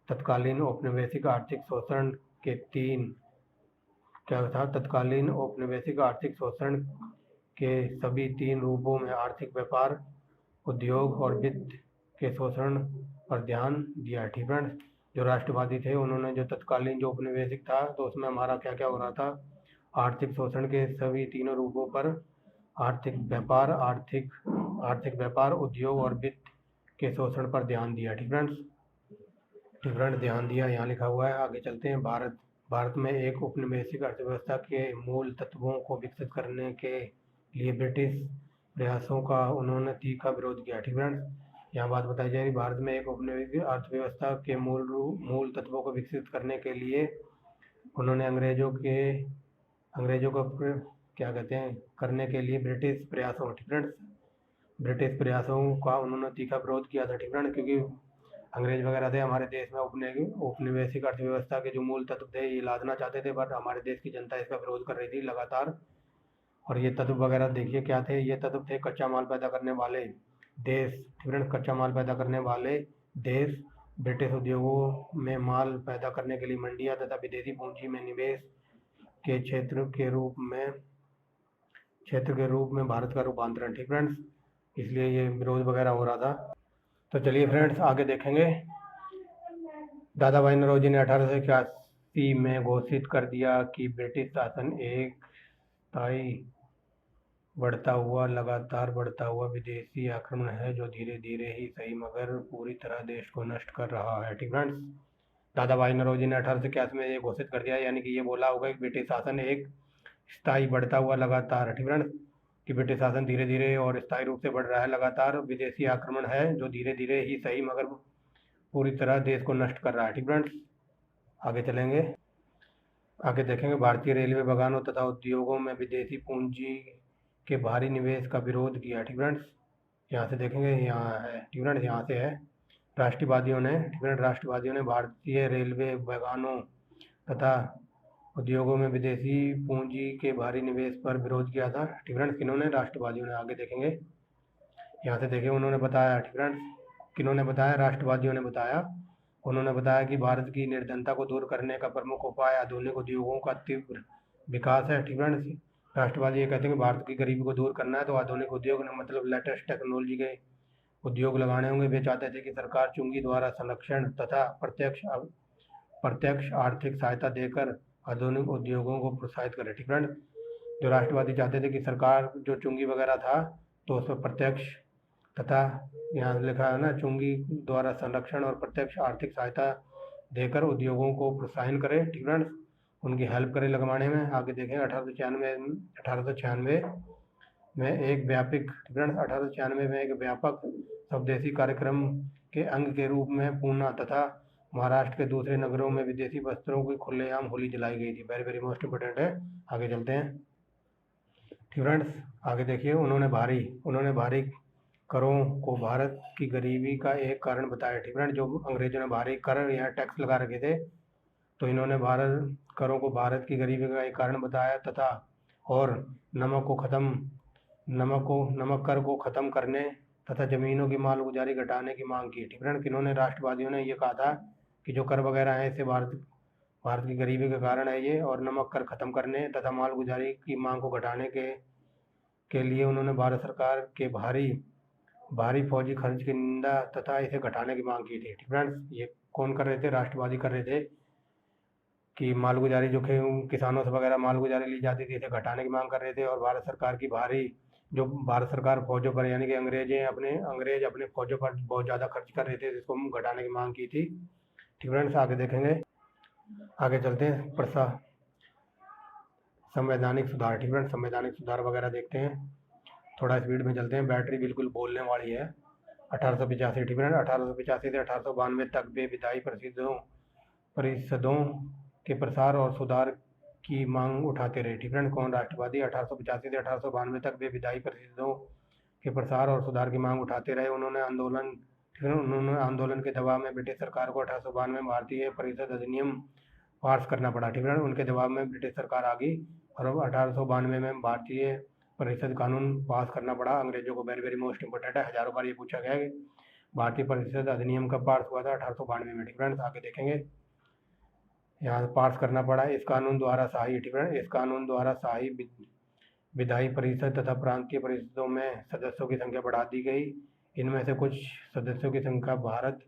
तत्कालीन औपनिवेशिक आर्थिक शोषण के तत्कालीन औपनिवेशिक आर्थिक शोषण के सभी 3 रूपों में आर्थिक, व्यापार, उद्योग और वित्त के शोषण पर ध्यान दिया। ठीक फ्रेंड्स, जो राष्ट्रवादी थे उन्होंने जो तत्कालीन जो औपनिवेशिक था तो उसमें हमारा क्या क्या हो रहा था, आर्थिक शोषण के सभी 3 रूपों पर आर्थिक व्यापार, उद्योग और वित्त के शोषण पर ध्यान दिया। ठीक फ्रेंड्स, ध्यान दिया यहाँ लिखा हुआ है। आगे चलते हैं। भारत में एक औपनिवेशिक अर्थव्यवस्था के मूल तत्वों को विकसित करने के लिए ब्रिटिश प्रयासों का उन्होंने तीखा विरोध किया। ठीक फ्रेंड्स, यहाँ बात बताई जा रही, भारत में एक औपनिवेशिक अर्थव्यवस्था के मूल तत्वों को विकसित करने के लिए उन्होंने अंग्रेजों को क्या कहते हैं करने के लिए ब्रिटिश प्रयासों का उन्होंने तीखा विरोध किया था। ठीक फ्रेंड्स, क्योंकि अंग्रेज वगैरह थे हमारे देश में औपनिवेशिक अर्थव्यवस्था के जो मूल तत्व थे ये लादना चाहते थे, बट हमारे देश की जनता इसका विरोध कर रही थी लगातार। और ये तत्व वगैरह देखिए क्या थे, ये तत्व थे कच्चा माल पैदा करने वाले देश। कच्चा माल पैदा करने वाले देश, ब्रिटिश उद्योगों में माल पैदा करने के लिए मंडियां तथा विदेशी पूंजी में निवेश के क्षेत्र के रूप में भारत का रूपांतरण। ठीक फ्रेंड्स, इसलिए ये विरोध वगैरह हो रहा था। तो चलिए फ्रेंड्स आगे देखेंगे। दादा भाई नौरोजी ने 1881 में घोषित कर दिया कि ब्रिटिश शासन एक स्थायी लगातार बढ़ता हुआ विदेशी आक्रमण है जो धीरे धीरे ही सही मगर पूरी तरह देश को नष्ट कर रहा है। ठीक फ्रेंड्स, दादा भाई नौरोजी ने 1881 में ये घोषित कर दिया, यानी कि ये बोला होगा कि ब्रिटिश शासन एक स्थायी बढ़ता हुआ लगातार, ठीक फ्रेंड्स, कि ब्रिटिश शासन धीरे धीरे और स्थायी रूप से बढ़ रहा है, लगातार विदेशी आक्रमण है जो धीरे धीरे ही सही मगर पूरी तरह देश को नष्ट कर रहा है। ठीक फ्रेंड्स, आगे चलेंगे, आगे देखेंगे। भारतीय रेलवे बगानों तथा उद्योगों में विदेशी पूंजी के भारी निवेश का विरोध किया। ठीक फ्रेंड्स, यहाँ से देखेंगे, यहाँ है, ठीक फ्रेंड्स, यहाँ से है। राष्ट्रवादियों ने भारतीय रेलवे बगानों तथा उद्योगों में विदेशी पूंजी के भारी निवेश पर विरोध किया था। ठीक फ्रेंड्स, किन्होंने? राष्ट्रवादियों ने। आगे देखेंगे, यहाँ से देखिए, उन्होंने बताया, ठीक फ्रेंड्स, किन्होंने बताया? राष्ट्रवादियों ने बताया। उन्होंने बताया कि भारत की निर्धनता को दूर करने का प्रमुख उपाय आधुनिक उद्योगों का तीव्र विकास है। ठीक फ्रेंड्स, राष्ट्रवादी ये कहते हैं कि भारत की गरीबी को दूर करना है तो आधुनिक उद्योग मतलब लेटेस्ट टेक्नोलॉजी के उद्योग लगाने होंगे। वे चाहते थे कि सरकार चुंगी द्वारा संरक्षण तथा प्रत्यक्ष आर्थिक सहायता देकर आधुनिक उद्योगों को प्रोत्साहित करे। ठीक फ्रेंड्स, जो राष्ट्रवादी चाहते थे कि सरकार जो चुंगी वगैरह था तो उस पर प्रत्यक्ष तथा यहाँ लिखा है ना, चुंगी द्वारा संरक्षण और प्रत्यक्ष आर्थिक सहायता देकर उद्योगों को प्रोत्साहन करे। ठीक फ्रेंड्स, उनकी हेल्प करे लगवाने में। आगे देखें, 1896 में एक व्यापक स्वदेशी कार्यक्रम के अंग के रूप में पूना तथा महाराष्ट्र के दूसरे नगरों में विदेशी वस्त्रों की खुलेआम होली जलाई गई थी। वेरी वेरी मोस्ट इंपोर्टेंट है। आगे चलते हैं, ठीक फ्रेंड्स, आगे देखिए, उन्होंने भारी करों को भारत की गरीबी का एक कारण बताया। ठीक फ्रेंड्स, जो अंग्रेजों ने भारी कर या टैक्स लगा रखे थे तो इन्होंने करों को भारत की गरीबी का एक कारण बताया तथा और नमक कर को खत्म करने तथा जमीनों की मालगुजारी घटाने की मांग की। ठीक फ्रेंड्स, किन्होंने? राष्ट्रवादियों ने ये कहा था कि जो कर वगैरह है इससे भारत की गरीबी का कारण है ये, और नमक कर खत्म करने तथा मालगुजारी की मांग को घटाने के लिए उन्होंने भारत सरकार के भारी भारी फौजी खर्च की निंदा तथा इसे घटाने की मांग की थी। ठीक फ्रेंड्स, ये कौन कर रहे थे? राष्ट्रवादी कर रहे थे कि मालगुजारी जो किसानों से वगैरह मालगुजारी ली जाती थी, इसे घटाने की मांग कर रहे थे। और भारत सरकार की भारत सरकार फौजों पर यानी कि अंग्रेज अपने फौजों पर बहुत ज़्यादा खर्च कर रहे थे, जिसको हम घटाने की मांग की थी। ठीक फ्रेंड्स, आगे देखेंगे, आगे चलते हैं। संवैधानिक सुधार। ठीक फ्रेंड्स, संवैधानिक सुधार वगैरह देखते हैं, थोड़ा स्पीड में चलते हैं, बैटरी बिल्कुल बोलने वाली है। 1885। ठीक फ्रेंड्स, 1885 से 1892 तक वे विधायी परिषदों के प्रसार और सुधार की मांग उठाते रहे। ठीक फ्रेंड्स, कौन? राष्ट्रवादी। 1885 से 1892 तक वे विधायी परिषदों के प्रसार और सुधार की मांग उठाते रहे। उन्होंने आंदोलन के दबाव में ब्रिटिश सरकार को 1892 में भारतीय परिषद अधिनियम पास करना पड़ा। ठीक है, उनके दबाव में ब्रिटिश सरकार आ गई और 1892 में भारतीय परिषद कानून पास करना पड़ा अंग्रेजों को। वेरी वेरी मोस्ट इंपॉर्टेंट है, हजारों बार ये पूछा गया है कि भारतीय परिषद अधिनियम कब पास हुआ था? 1892 में। ठीक फ्रेंड्स, आगे देखेंगे, यहाँ पास करना पड़ा इस कानून द्वारा शाही। ठीक है, इस कानून द्वारा शाही विधायी परिषद तथा प्रांतीय परिषदों में सदस्यों की संख्या बढ़ा दी गई। इनमें से कुछ सदस्यों की संख्या भारतीय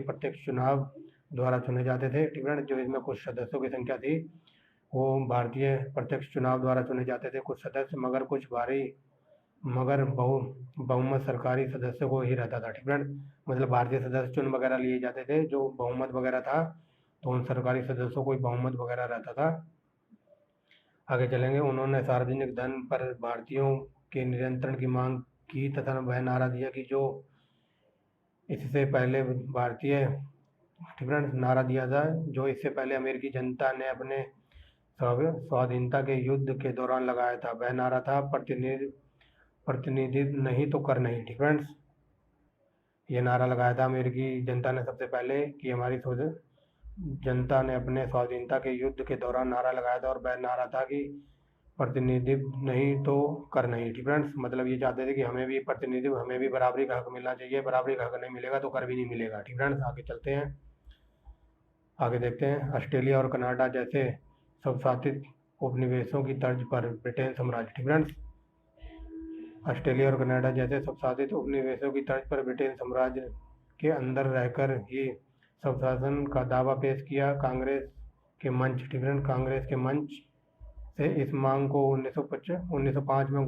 प्रत्यक्ष चुनाव द्वारा चुने जाते थे। ठीक है, जो इसमें कुछ सदस्यों की संख्या थी वो भारतीय प्रत्यक्ष चुनाव द्वारा चुने जाते थे कुछ सदस्य, मगर बहुमत सरकारी सदस्यों को ही रहता था। ठीक है, मतलब भारतीय सदस्य चुन वगैरह लिए जाते थे, जो बहुमत वगैरह था तो उन सरकारी सदस्यों को बहुमत वगैरह रहता था। आगे चलेंगे, उन्होंने सार्वजनिक धन पर भारतीयों के नियंत्रण की मांग की तथा वह नारा दिया कि जो इससे पहले इससे पहले अमेरिकी जनता ने अपने स्वाधीनता के युद्ध के दौरान लगाया था। वह नारा था प्रतिनिधित्व नहीं तो कर नहीं। ठीक फ्रेंड्स, ये नारा लगाया था अमेरिकी जनता ने सबसे पहले कि हमारी जनता ने अपने स्वाधीनता के युद्ध के दौरान नारा लगाया था और वह नारा था कि प्रतिनिधित्व नहीं तो कर नहीं। ठीक फ्रेंड्स, मतलब ये चाहते थे कि हमें भी प्रतिनिधित्व, हमें भी बराबरी का हक मिलना चाहिए, बराबरी का हक नहीं मिलेगा तो कर भी नहीं मिलेगा। ठीक फ्रेंड्स, आगे चलते हैं, आगे देखते हैं, ऑस्ट्रेलिया और कनाडा जैसे स्वशासित उपनिवेशों की तर्ज पर ब्रिटेन साम्राज्य। ठीक फ्रेंड्स, ऑस्ट्रेलिया और कनाडा जैसे स्वशासित उपनिवेशों की तर्ज पर ब्रिटेन साम्राज्य के अंदर रहकर ही स्वशासन का दावा पेश किया कांग्रेस के मंच। ठीक है, कांग्रेस के मंच से इस मांग को 1905 में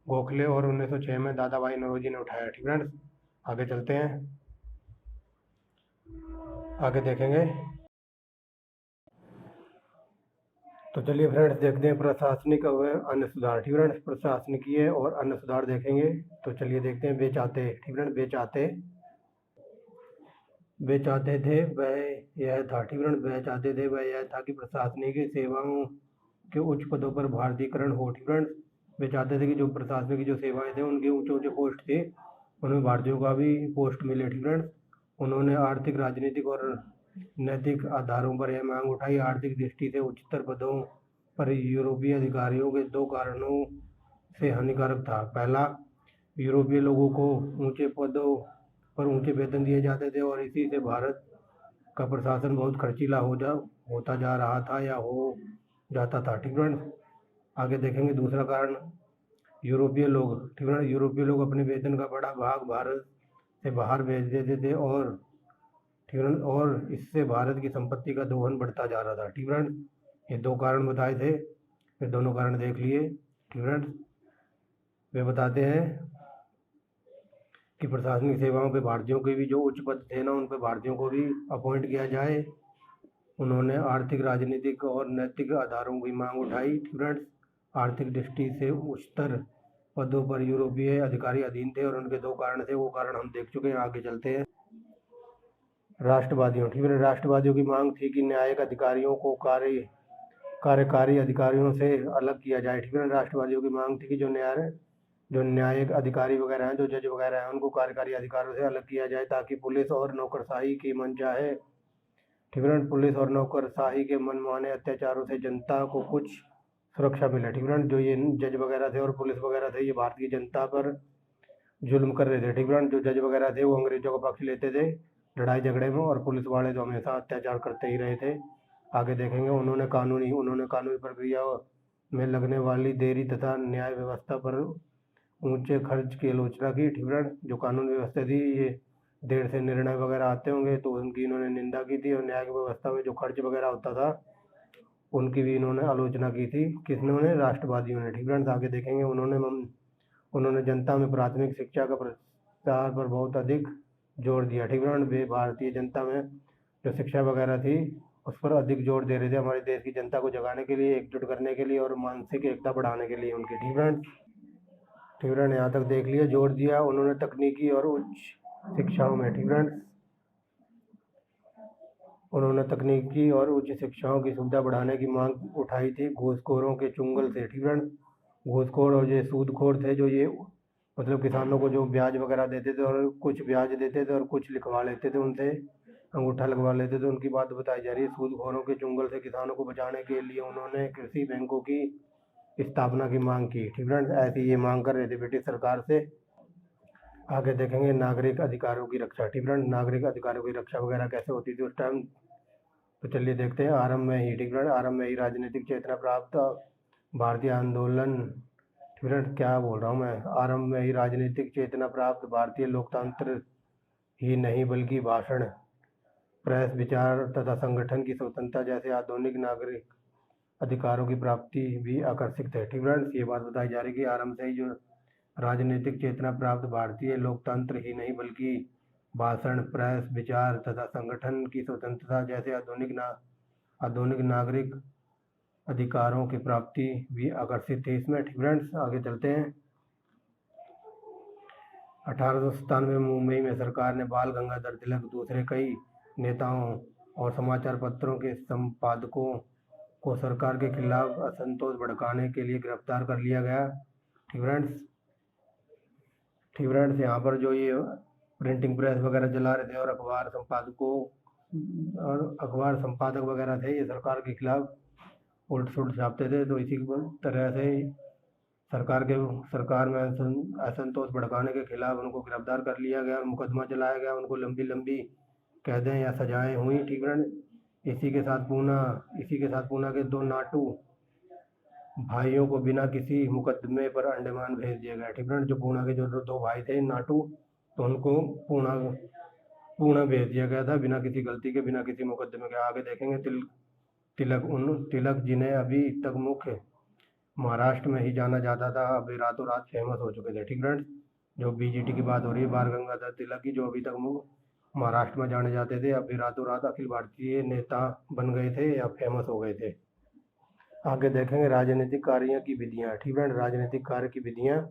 गोखले और 1906 में दादा भाई नौरोजी ने उठाया। ठीक फ्रेंड्स, आगे चलते हैं, आगे देखेंगे। तो चलिए फ्रेंड्स, देखते हैं प्रशासनिक और अन्य सुधार। ठीक फ्रेंड्स, प्रशासनिकीय और अन्य सुधार देखेंगे। तो चलिए देखते हैं, वे चाहते। ठीक फ्रेंड्स, वे चाहते थे वह यह था। ठीक फ्रेंड्स, वह चाहते थे वह यह था कि प्रशासनिक सेवाओं के उच्च पदों पर भारतीयकरण हो। ठीक फ्रेंड्स, वे चाहते थे कि जो प्रशासनिक जो सेवाएं थे उनके ऊंचे ऊंचे पोस्ट थे उनमें भारतीयों का भी पोस्ट मिले। ठीक फ्रेंड्स, उन्होंने आर्थिक, राजनीतिक और नैतिक आधारों पर यह मांग उठाई। आर्थिक दृष्टि से उच्चतर पदों पर यूरोपीय अधिकारियों के दो कारणों से हानिकारक था। पहला, यूरोपीय लोगों को ऊंचे पदों पर ऊंचे वेतन दिए जाते थे और इसी से भारत का प्रशासन बहुत खर्चीला होता जा रहा था या हो जाता था। ठीक फ्रेंड्स, आगे देखेंगे, दूसरा कारण, यूरोपीय लोग। ठीक है, यूरोपीय लोग अपने वेतन का बड़ा भाग भारत से बाहर भेज देते थे और ठीक है, और इससे भारत की संपत्ति का दोहन बढ़ता जा रहा था। ठीक फ्रेंड्स, ये दो कारण बताए थे, ये दोनों कारण देख लिए। ठीक फ्रेंड्स, वे बताते हैं कि प्रशासनिक सेवाओं पे भारतीयों के भी जो उच्च पद थे ना, उन पे भारतीयों को भी अपॉइंट किया जाए। उन्होंने आर्थिक, राजनीतिक और नैतिक आधारों की मांग उठाई। फ्रेंड्स, आर्थिक दृष्टि से उच्चतर पदों पर यूरोपीय अधिकारी अधीन थे और उनके दो कारण थे, वो कारण हम देख चुके हैं। आगे चलते हैं, राष्ट्रवादियों। ठीक है, राष्ट्रवादियों की मांग थी कि न्यायिक अधिकारियों को कार्यकारी अधिकारियों से अलग किया जाए। ठीक है, राष्ट्रवादियों की मांग थी कि जो न्यायिक अधिकारी वगैरह हैं, जो जज वगैरह हैं, उनको कार्यकारी अधिकारियों से अलग किया जाए ताकि पुलिस और नौकरशाही की मनचाहे, ठीक है, पुलिस और नौकरशाही के मनमाने अत्याचारों से जनता को कुछ सुरक्षा मिले। ठीक है, जो ये जज वगैरह थे और पुलिस वगैरह थे, ये भारतीय जनता पर जुल्म कर रहे थे। ठीक है, जो जज वगैरह थे वो अंग्रेजों का पक्ष लेते थे लड़ाई झगड़े में, और पुलिस वाले तो हमेशा अत्याचार करते ही रहे थे। आगे देखेंगे, उन्होंने कानूनी प्रक्रिया में लगने वाली देरी तथा न्याय व्यवस्था पर ऊंचे खर्च की आलोचना की। ठीक है, जो कानून व्यवस्था थी, ये देर से निर्णय वगैरह आते होंगे तो उनकी इन्होंने निंदा की थी। और न्यायिक व्यवस्था में जो खर्च वगैरह होता था उनकी भी इन्होंने आलोचना की थी। किसने? राष्ट्रवादियों ने। ठीक है, आगे देखेंगे उन्होंने जनता में प्राथमिक शिक्षा का प्रचार पर बहुत अधिक जोर दिया। ठीक है, वे भारतीय जनता में जो शिक्षा वगैरह थी उस पर अधिक जोर दे रहे थे, हमारे देश की जनता को जगाने के लिए, एकजुट करने के लिए और मानसिक एकता बढ़ाने के लिए उनकी। ठीक है, यहाँ तक देख लिया। जोर दिया उन्होंने तकनीकी और उच्च शिक्षाओं में। ठीक है, उन्होंने तकनीकी और उच्च शिक्षाओं की सुविधा बढ़ाने की मांग उठाई थी घूसखोरों के चुंगल से। ठीक है, घूसखोर और ये सूदखोर थे, जो ये मतलब किसानों को जो ब्याज वगैरह देते थे और कुछ ब्याज देते थे और कुछ लिखवा लेते थे, उनसे अंगूठा लगवा लेते थे, उनकी बात बताई जा रही है। सूदखोरों के चुंगल से किसानों को बचाने के लिए उन्होंने कृषि बैंकों की स्थापना की मांग की। ठीक है, ऐसी ये मांग कर रहे थे ब्रिटिश सरकार से। आगे देखेंगे नागरिक अधिकारों की रक्षा। ठीक है, नागरिक अधिकारों की रक्षा वगैरह कैसे होती थी उस टाइम, तो चलिए देखते हैं। आरंभ में ही, ठीक है, आरंभ में ही राजनीतिक चेतना प्राप्त भारतीय आंदोलन। ठीक है, क्या बोल रहा हूँ मैं, आरंभ में ही राजनीतिक चेतना प्राप्त भारतीय लोकतंत्र ही नहीं बल्कि भाषण, प्रेस, विचार तथा संगठन की स्वतंत्रता जैसे आधुनिक नागरिक अधिकारों की प्राप्ति भी आकर्षित है। ठीक है, ये बात बताई जा रही है कि आरंभ से ही जो राजनीतिक चेतना प्राप्त भारतीय लोकतंत्र ही नहीं बल्कि भाषण, प्रेस, विचार तथा संगठन की स्वतंत्रता जैसे आधुनिक नागरिक अधिकारों की प्राप्ति भी आकर्षित थी इसमें। ठीक है, आगे चलते हैं। 1897 में मुंबई में सरकार ने बाल गंगाधर तिलक, दूसरे कई नेताओं और समाचार पत्रों के संपादकों को सरकार के खिलाफ असंतोष भड़काने के लिए गिरफ्तार कर लिया गया। ठीक है, यहाँ पर जो ये प्रिंटिंग प्रेस वगैरह चला रहे थे और अखबार संपादक वगैरह थे, ये सरकार के खिलाफ उल्ट सुल्ट छापते थे। तो इसी तरह से सरकार में असंतोष भड़काने के खिलाफ उनको गिरफ्तार कर लिया गया और मुकदमा चलाया गया। उनको लंबी लंबी कैदें या सजाएं हुई। ठीक है, इसी के साथ पूना के 2 नाटू भाइयों को बिना किसी मुकदमे पर अंडमान भेज दिया गया। ठीक है, जो पूना के जो 2 भाई थे नाटू, तो उनको पूना भेज दिया गया था बिना किसी गलती के, बिना किसी मुकदमे के। आगे देखेंगे तिलक जिन्हें अभी तक मुख्य महाराष्ट्र में ही जाना जाता था, अभी रातों रात फेमस हो चुके थे। ठीक है, जो बीजीटी की बात हो रही है, बाल गंगाधर तिलक की, जो अभी तक महाराष्ट्र में जाने जाते थे, अभी रातों रात अखिल भारतीय नेता बन गए थे या फेमस हो गए थे। आगे देखेंगे राजनीतिक कार्यों की विधियाँ। ठीक है, राजनीतिक कार्य की विधियाँ।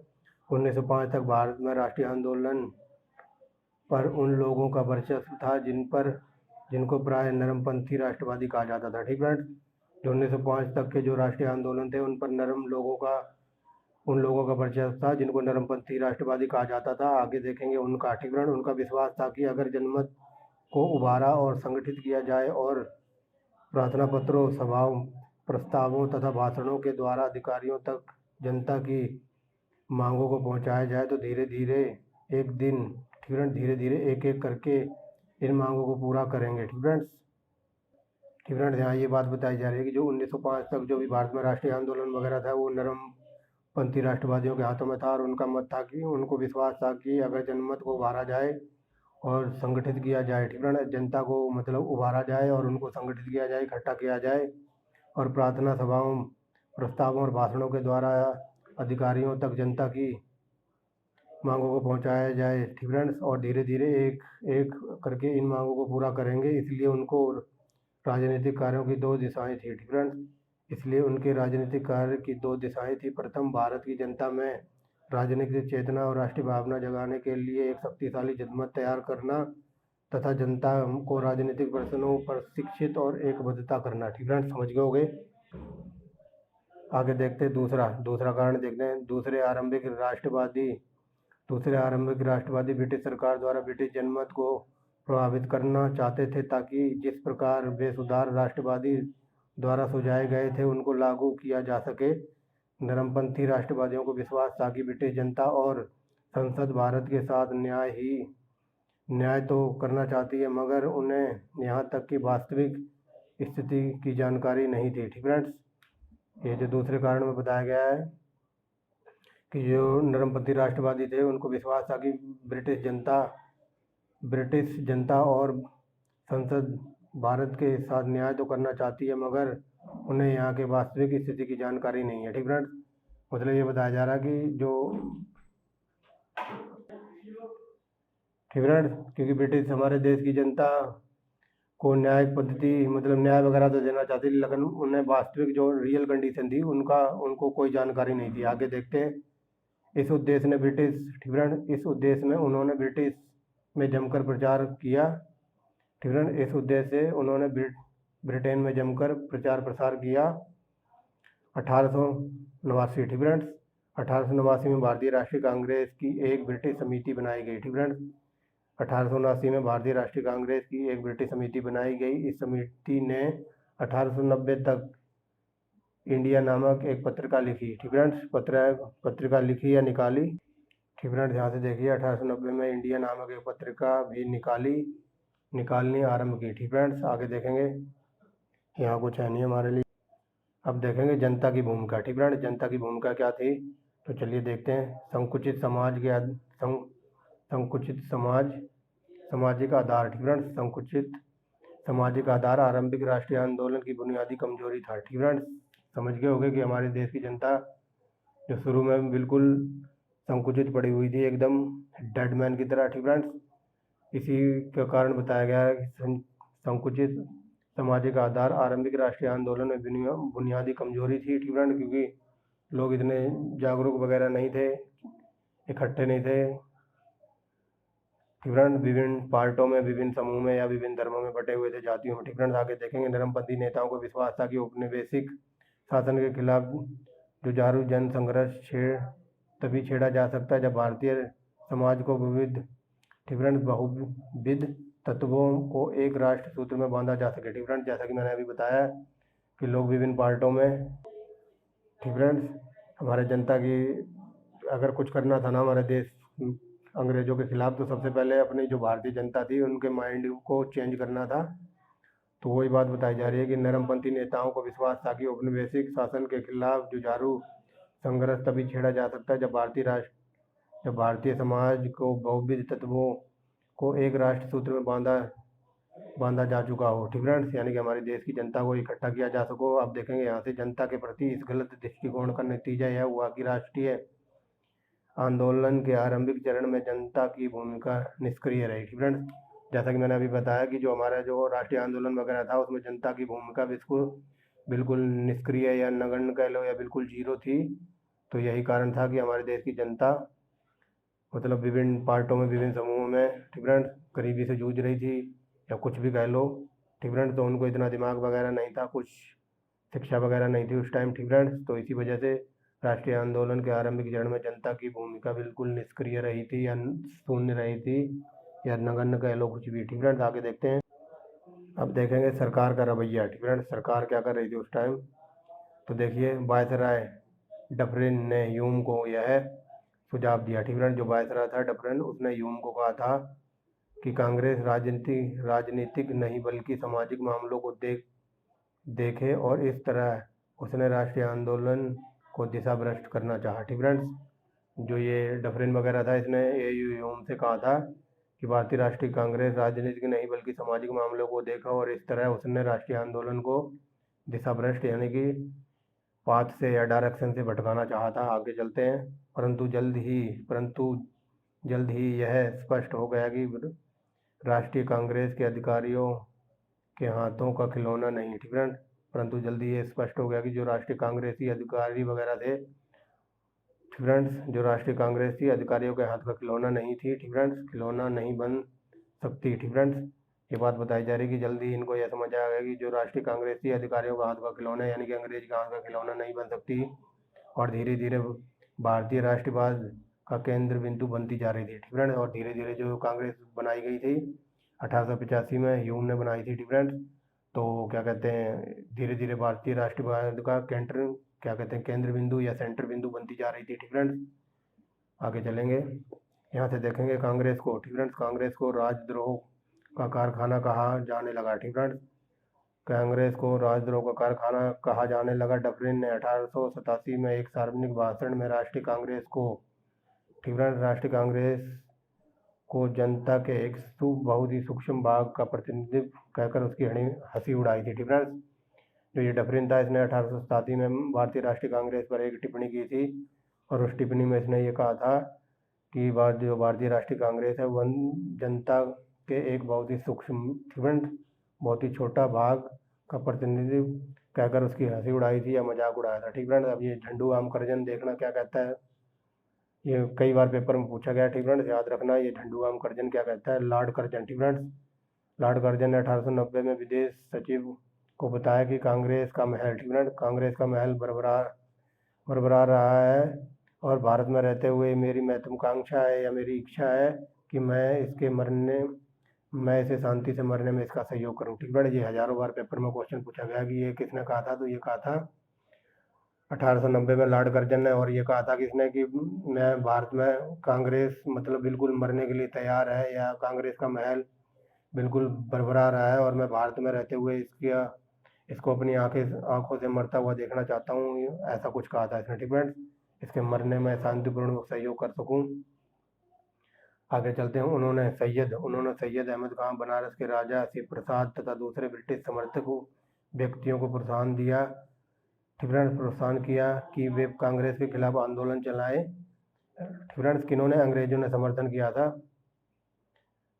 1905 तक भारत में राष्ट्रीय आंदोलन पर उन लोगों का वर्चस्व था जिनको प्राय नरमपंथी राष्ट्रवादी कहा जाता था। ठीक है, जो 1905 तक के जो राष्ट्रीय आंदोलन थे उन पर उन लोगों का वर्चस्व था जिनको नरमपंथी राष्ट्रवादी कहा जाता था। आगे देखेंगे उनका। ठीक है, उनका विश्वास था कि अगर जनमत को उभारा और संगठित किया जाए और प्रार्थना पत्रों, सभाओं, प्रस्तावों तथा भाषणों के द्वारा अधिकारियों तक जनता की मांगों को पहुंचाया जाए तो धीरे धीरे एक एक करके इन मांगों को पूरा करेंगे। ठीक है, यहाँ ये बात बताई जा रही है कि जो 1905 तक जो भी भारत में राष्ट्रीय आंदोलन वगैरह था वो नरमपंथी राष्ट्रवादियों के हाथों में था और उनका मत था कि उनको विश्वास था कि अगर जनमत को उभारा जाए और संगठित किया जाए, ठीक है, जनता को मतलब उभारा जाए और उनको संगठित किया जाए, इकट्ठा किया जाए और प्रार्थना सभाओं, प्रस्तावों और भाषणों के द्वारा अधिकारियों तक जनता की मांगों को पहुंचाया जाए। ठीक है, और धीरे धीरे एक एक करके इन मांगों को पूरा करेंगे। इसलिए उनको राजनीतिक कार्यों की 2 दिशाएं थी। ठीक है, इसलिए उनके राजनीतिक कार्य की 2 दिशाएं थी। प्रथम, भारत की जनता में राजनीतिक चेतना और राष्ट्रीय भावना जगाने के लिए एक शक्तिशाली जनमत तैयार करना तथा जनता को राजनीतिक प्रश्नों पर शिक्षित और एकबद्धता करना। ठीक है, समझ गए होंगे। आगे देखते हैं दूसरा कारण देखते हैं। दूसरे आरंभिक राष्ट्रवादी ब्रिटिश सरकार द्वारा ब्रिटिश जनमत को प्रभावित करना चाहते थे ताकि जिस प्रकार वे सुधार राष्ट्रवादी द्वारा सुझाए गए थे उनको लागू किया जा सके। नरमपंथी राष्ट्रवादियों को विश्वास था कि ब्रिटिश जनता और संसद भारत के साथ न्याय तो करना चाहती है, मगर उन्हें यहाँ तक की वास्तविक स्थिति की जानकारी नहीं थी। ठीक है, ये जो दूसरे कारण में बताया गया है कि जो नरमपंथी राष्ट्रवादी थे उनको विश्वास था कि ब्रिटिश जनता और संसद भारत के साथ न्याय तो करना चाहती है, मगर उन्हें यहाँ के वास्तविक स्थिति की जानकारी नहीं है। ठीक फ्रेंड्स, मतलब ये बताया जा रहा है कि जो ठीक फ्रेंड्स, क्योंकि ब्रिटिश हमारे देश की जनता को न्यायिक पद्धति मतलब न्याय वगैरह तो देना चाहती थी, लेकिन उन्हें वास्तविक जो रियल कंडीशन थी उनको कोई जानकारी नहीं थी। आगे देखते हैं। इस उद्देश्य ने ब्रिटिश ठीक फ्रेंड, इस उद्देश्य में उन्होंने ब्रिटिश में जमकर प्रचार किया। ठीक फ्रेंड, इस उद्देश्य से उन्होंने ब्रिटेन में जमकर प्रचार प्रसार किया। 1889 ठीक फ्रेंड्स, 1889 में भारतीय राष्ट्रीय कांग्रेस की एक ब्रिटिश समिति बनाई गई। ठीक फ्रेंड्स, 1879 में भारतीय राष्ट्रीय कांग्रेस की एक ब्रिटिश समिति बनाई गई। इस समिति ने 1890 तक इंडिया नामक एक पत्रिका लिखी। ठीक फ्रेंड्स, पत्रिका लिखी या निकाली। ठीक फ्रेंड्स, यहाँ से देखिए 1890 में इंडिया नामक एक पत्रिका भी निकालनी आरंभ की। ठीक फ्रेंड्स, आगे देखेंगे। यहाँ कुछ है नहीं हमारे लिए। अब देखेंगे जनता की भूमिका। ठीक फ्रेंड्स, जनता की भूमिका क्या थी, तो चलिए देखते हैं। संकुचित सामाजिक आधार। ठीक फ्रेंड्स, संकुचित सामाजिक आधार आरंभिक राष्ट्रीय आंदोलन की बुनियादी कमजोरी था। ठीक फ्रेंड्स, समझ गए होंगे कि हमारे देश की जनता जो शुरू में बिल्कुल संकुचित पड़ी हुई थी, एकदम डेड मैन की तरह। ठीक फ्रेंड्स, इसी के कारण बताया गया है कि संकुचित सामाजिक आधार आरंभिक राष्ट्रीय आंदोलन में बुनियादी कमजोरी थी। ठीक फ्रेंड्स, क्योंकि लोग इतने जागरूक वगैरह नहीं थे, इकट्ठे नहीं थे। ठीक फ्रेंड्स, विभिन्न पार्टों में, विभिन्न समूह में या विभिन्न धर्मों में बटे हुए थे, जातियों में। ठीक फ्रेंड्स, आगे देखेंगे। नरमपंथी नेताओं को विश्वास था कि औपनिवेशिक शासन के खिलाफ जुझारू जन संघर्ष तभी छेड़ा जा सकता है जब भारतीय समाज को बहुविध तत्वों को एक राष्ट्र सूत्र में बांधा जा सके। ठीक फ्रेंड्स, जैसा कि मैंने अभी बताया कि लोग विभिन्न पार्टों में। ठीक फ्रेंड्स, हमारे जनता की अगर कुछ करना था ना हमारे देश अंग्रेजों के खिलाफ, तो सबसे पहले अपनी जो भारतीय जनता थी उनके माइंड को चेंज करना था। तो वही बात बताई जा रही है कि नरमपंथी नेताओं को विश्वास था कि औपनिवेशिक शासन के खिलाफ जुझारू संघर्ष तभी छेड़ा जा सकता है जब भारतीय समाज को बहुविध तत्वों को एक राष्ट्र सूत्र में बांधा जा चुका हो। ठीक फ्रेंड्स, यानी कि हमारे देश की जनता को इकट्ठा किया जा सको। आप देखेंगे यहाँ से जनता के प्रति इस गलत दृष्टिकोण का नतीजा यह हुआ कि राष्ट्रीय आंदोलन के आरंभिक चरण में जनता की भूमिका निष्क्रिय रही। ठीक फ्रेंड्स, जैसा कि मैंने अभी बताया कि जो हमारा जो राष्ट्रीय आंदोलन वगैरह था उसमें जनता की भूमिका बिल्कुल निष्क्रिय या नगण्य कह लो या बिल्कुल जीरो थी। तो यही कारण था कि हमारे देश की जनता मतलब विभिन्न पार्टों में, विभिन्न समूहों में, ठीक फ्रेंड्स, गरीबी से जूझ रही थी या कुछ भी कह लो। ठीक फ्रेंड्स, तो उनको इतना दिमाग वगैरह नहीं था, कुछ शिक्षा वगैरह नहीं थी उस टाइम। ठीक फ्रेंड्स, तो इसी वजह से राष्ट्रीय आंदोलन के आरंभिक चरण में जनता की भूमिका बिल्कुल निष्क्रिय रही थी या शून्य रही थी या नगण्य कह लो, कुछ भी। ठीक फ्रेंड्स, आगे देखते हैं। अब देखेंगे सरकार का रवैया। ठीक फ्रेंड्स, सरकार क्या कर रही थी उस टाइम, तो देखिए वायसराय डफरिन ने ह्यूम को यह सुझाव दिया। ठीक फ्रेंड्स, जो वायसराय था डफरिन, उसने ह्यूम को कहा था कि कांग्रेस राजनीतिक नहीं बल्कि सामाजिक मामलों को देखे और इस तरह उसने राष्ट्रीय आंदोलन को दिशा भ्रष्ट करना चाहा। ठीक फ्रेंड्स, जो ये डफरिन वगैरह था, इसने ह्यूम से कहा था कि भारतीय राष्ट्रीय कांग्रेस राजनीतिक नहीं बल्कि सामाजिक मामलों को देखा और इस तरह उसने राष्ट्रीय आंदोलन को दिशा भ्रष्ट यानी कि पाथ से या डायरेक्शन से भटकाना चाहा था। आगे चलते हैं। परंतु जल्द ही यह स्पष्ट हो गया कि राष्ट्रीय कांग्रेस के अधिकारियों के हाथों का खिलौना नहीं। ठीक फ्रेंड्स, परंतु जल्दी ये स्पष्ट हो गया कि जो राष्ट्रीय कांग्रेसी अधिकारी वगैरह थे, ठीक फ्रेंड्स, जो राष्ट्रीय कांग्रेस थी अधिकारियों के हाथ का खिलौना नहीं थी। ठीक फ्रेंड्स, खिलौना नहीं बन सकती। ठीक फ्रेंड्स, ये बात बताई जा रही है कि जल्दी इनको यह समझ आ गया कि जो राष्ट्रीय कांग्रेस थी अधिकारियों का हाथ का खिलौना यानी कि अंग्रेज का हाथ का खिलौना नहीं बन सकती और धीरे धीरे भारतीय राष्ट्रवाद का केंद्र बिंदु बनती जा रही थी। ठीक फ्रेंड्स, और धीरे धीरे जो कांग्रेस बनाई गई थी 1885 में ह्यूम ने बनाई थी। ठीक फ्रेंड्स, तो क्या कहते हैं, धीरे धीरे भारतीय राष्ट्रवाद का केंद्र बिंदु या सेंटर बिंदु बनती जा रही थी। ठीक फ्रेंड्स, आगे चलेंगे। यहाँ से देखेंगे कांग्रेस को। ठीक फ्रेंड्स, कांग्रेस को राजद्रोह का कारखाना कहा जाने लगा। ठीक फ्रेंड्स, कांग्रेस को राजद्रोह का कारखाना कहा जाने लगा। डफरिन ने 1887 में एक सार्वजनिक भाषण में राष्ट्रीय कांग्रेस को जनता के एक बहुत ही सूक्ष्म भाग का प्रतिनिधित्व कहकर उसकी हंसी उड़ाई थी। जो ये डफरिन था, इसने 1887 में भारतीय राष्ट्रीय कांग्रेस पर एक टिप्पणी की थी और उस टिप्पणी में इसने ये कहा था कि जो भारतीय राष्ट्रीय कांग्रेस है वह जनता के एक बहुत ही सूक्ष्म, बहुत ही छोटा भाग का प्रतिनिधित्व कहकर उसकी हंसी उड़ाई थी या मजाक उड़ाया था। ठीक फ्रेंड्स, अब ये झंडू आम करजन देखना क्या कहता है, ये कई बार पेपर में पूछा गया। ठीक फ्रेंड्स, याद रखना ये झंडू आम करजन क्या कहता है, लॉर्ड कर्जन। ठीक फ्रेंड्स, लॉर्ड कर्जन ने 1890 में विदेश सचिव को बताया कि कांग्रेस का महल बरकरार रहा है और भारत में रहते हुए मेरी महत्वाकांक्षा है या मेरी इच्छा है कि मैं इसे शांति से मरने में इसका सहयोग करूं। ठीक है, ये हजारों बार पेपर में क्वेश्चन पूछा गया कि ये किसने कहा था, तो ये कहा था 1890 में लॉर्ड कर्जन ने। और ये कहा था किसने कि मैं भारत में कांग्रेस मतलब बिल्कुल मरने के लिए तैयार है या कांग्रेस का महल बिल्कुल बरकरार रहा है और मैं भारत में रहते हुए इसको अपनी आंखों से मरता हुआ देखना चाहता हूँ, ऐसा कुछ कहा था इसने। ठीक है, इसके मरने में शांतिपूर्ण सहयोग कर सकूं। आगे चलते हैं। उन्होंने सैयद अहमद खान बनारस के राजा शिव प्रसाद तथा दूसरे ब्रिटिश समर्थक व्यक्तियों को प्रोत्साहन किया कि वे कांग्रेस के खिलाफ आंदोलन चलाएं। किन्होंने अंग्रेजों ने समर्थन किया था,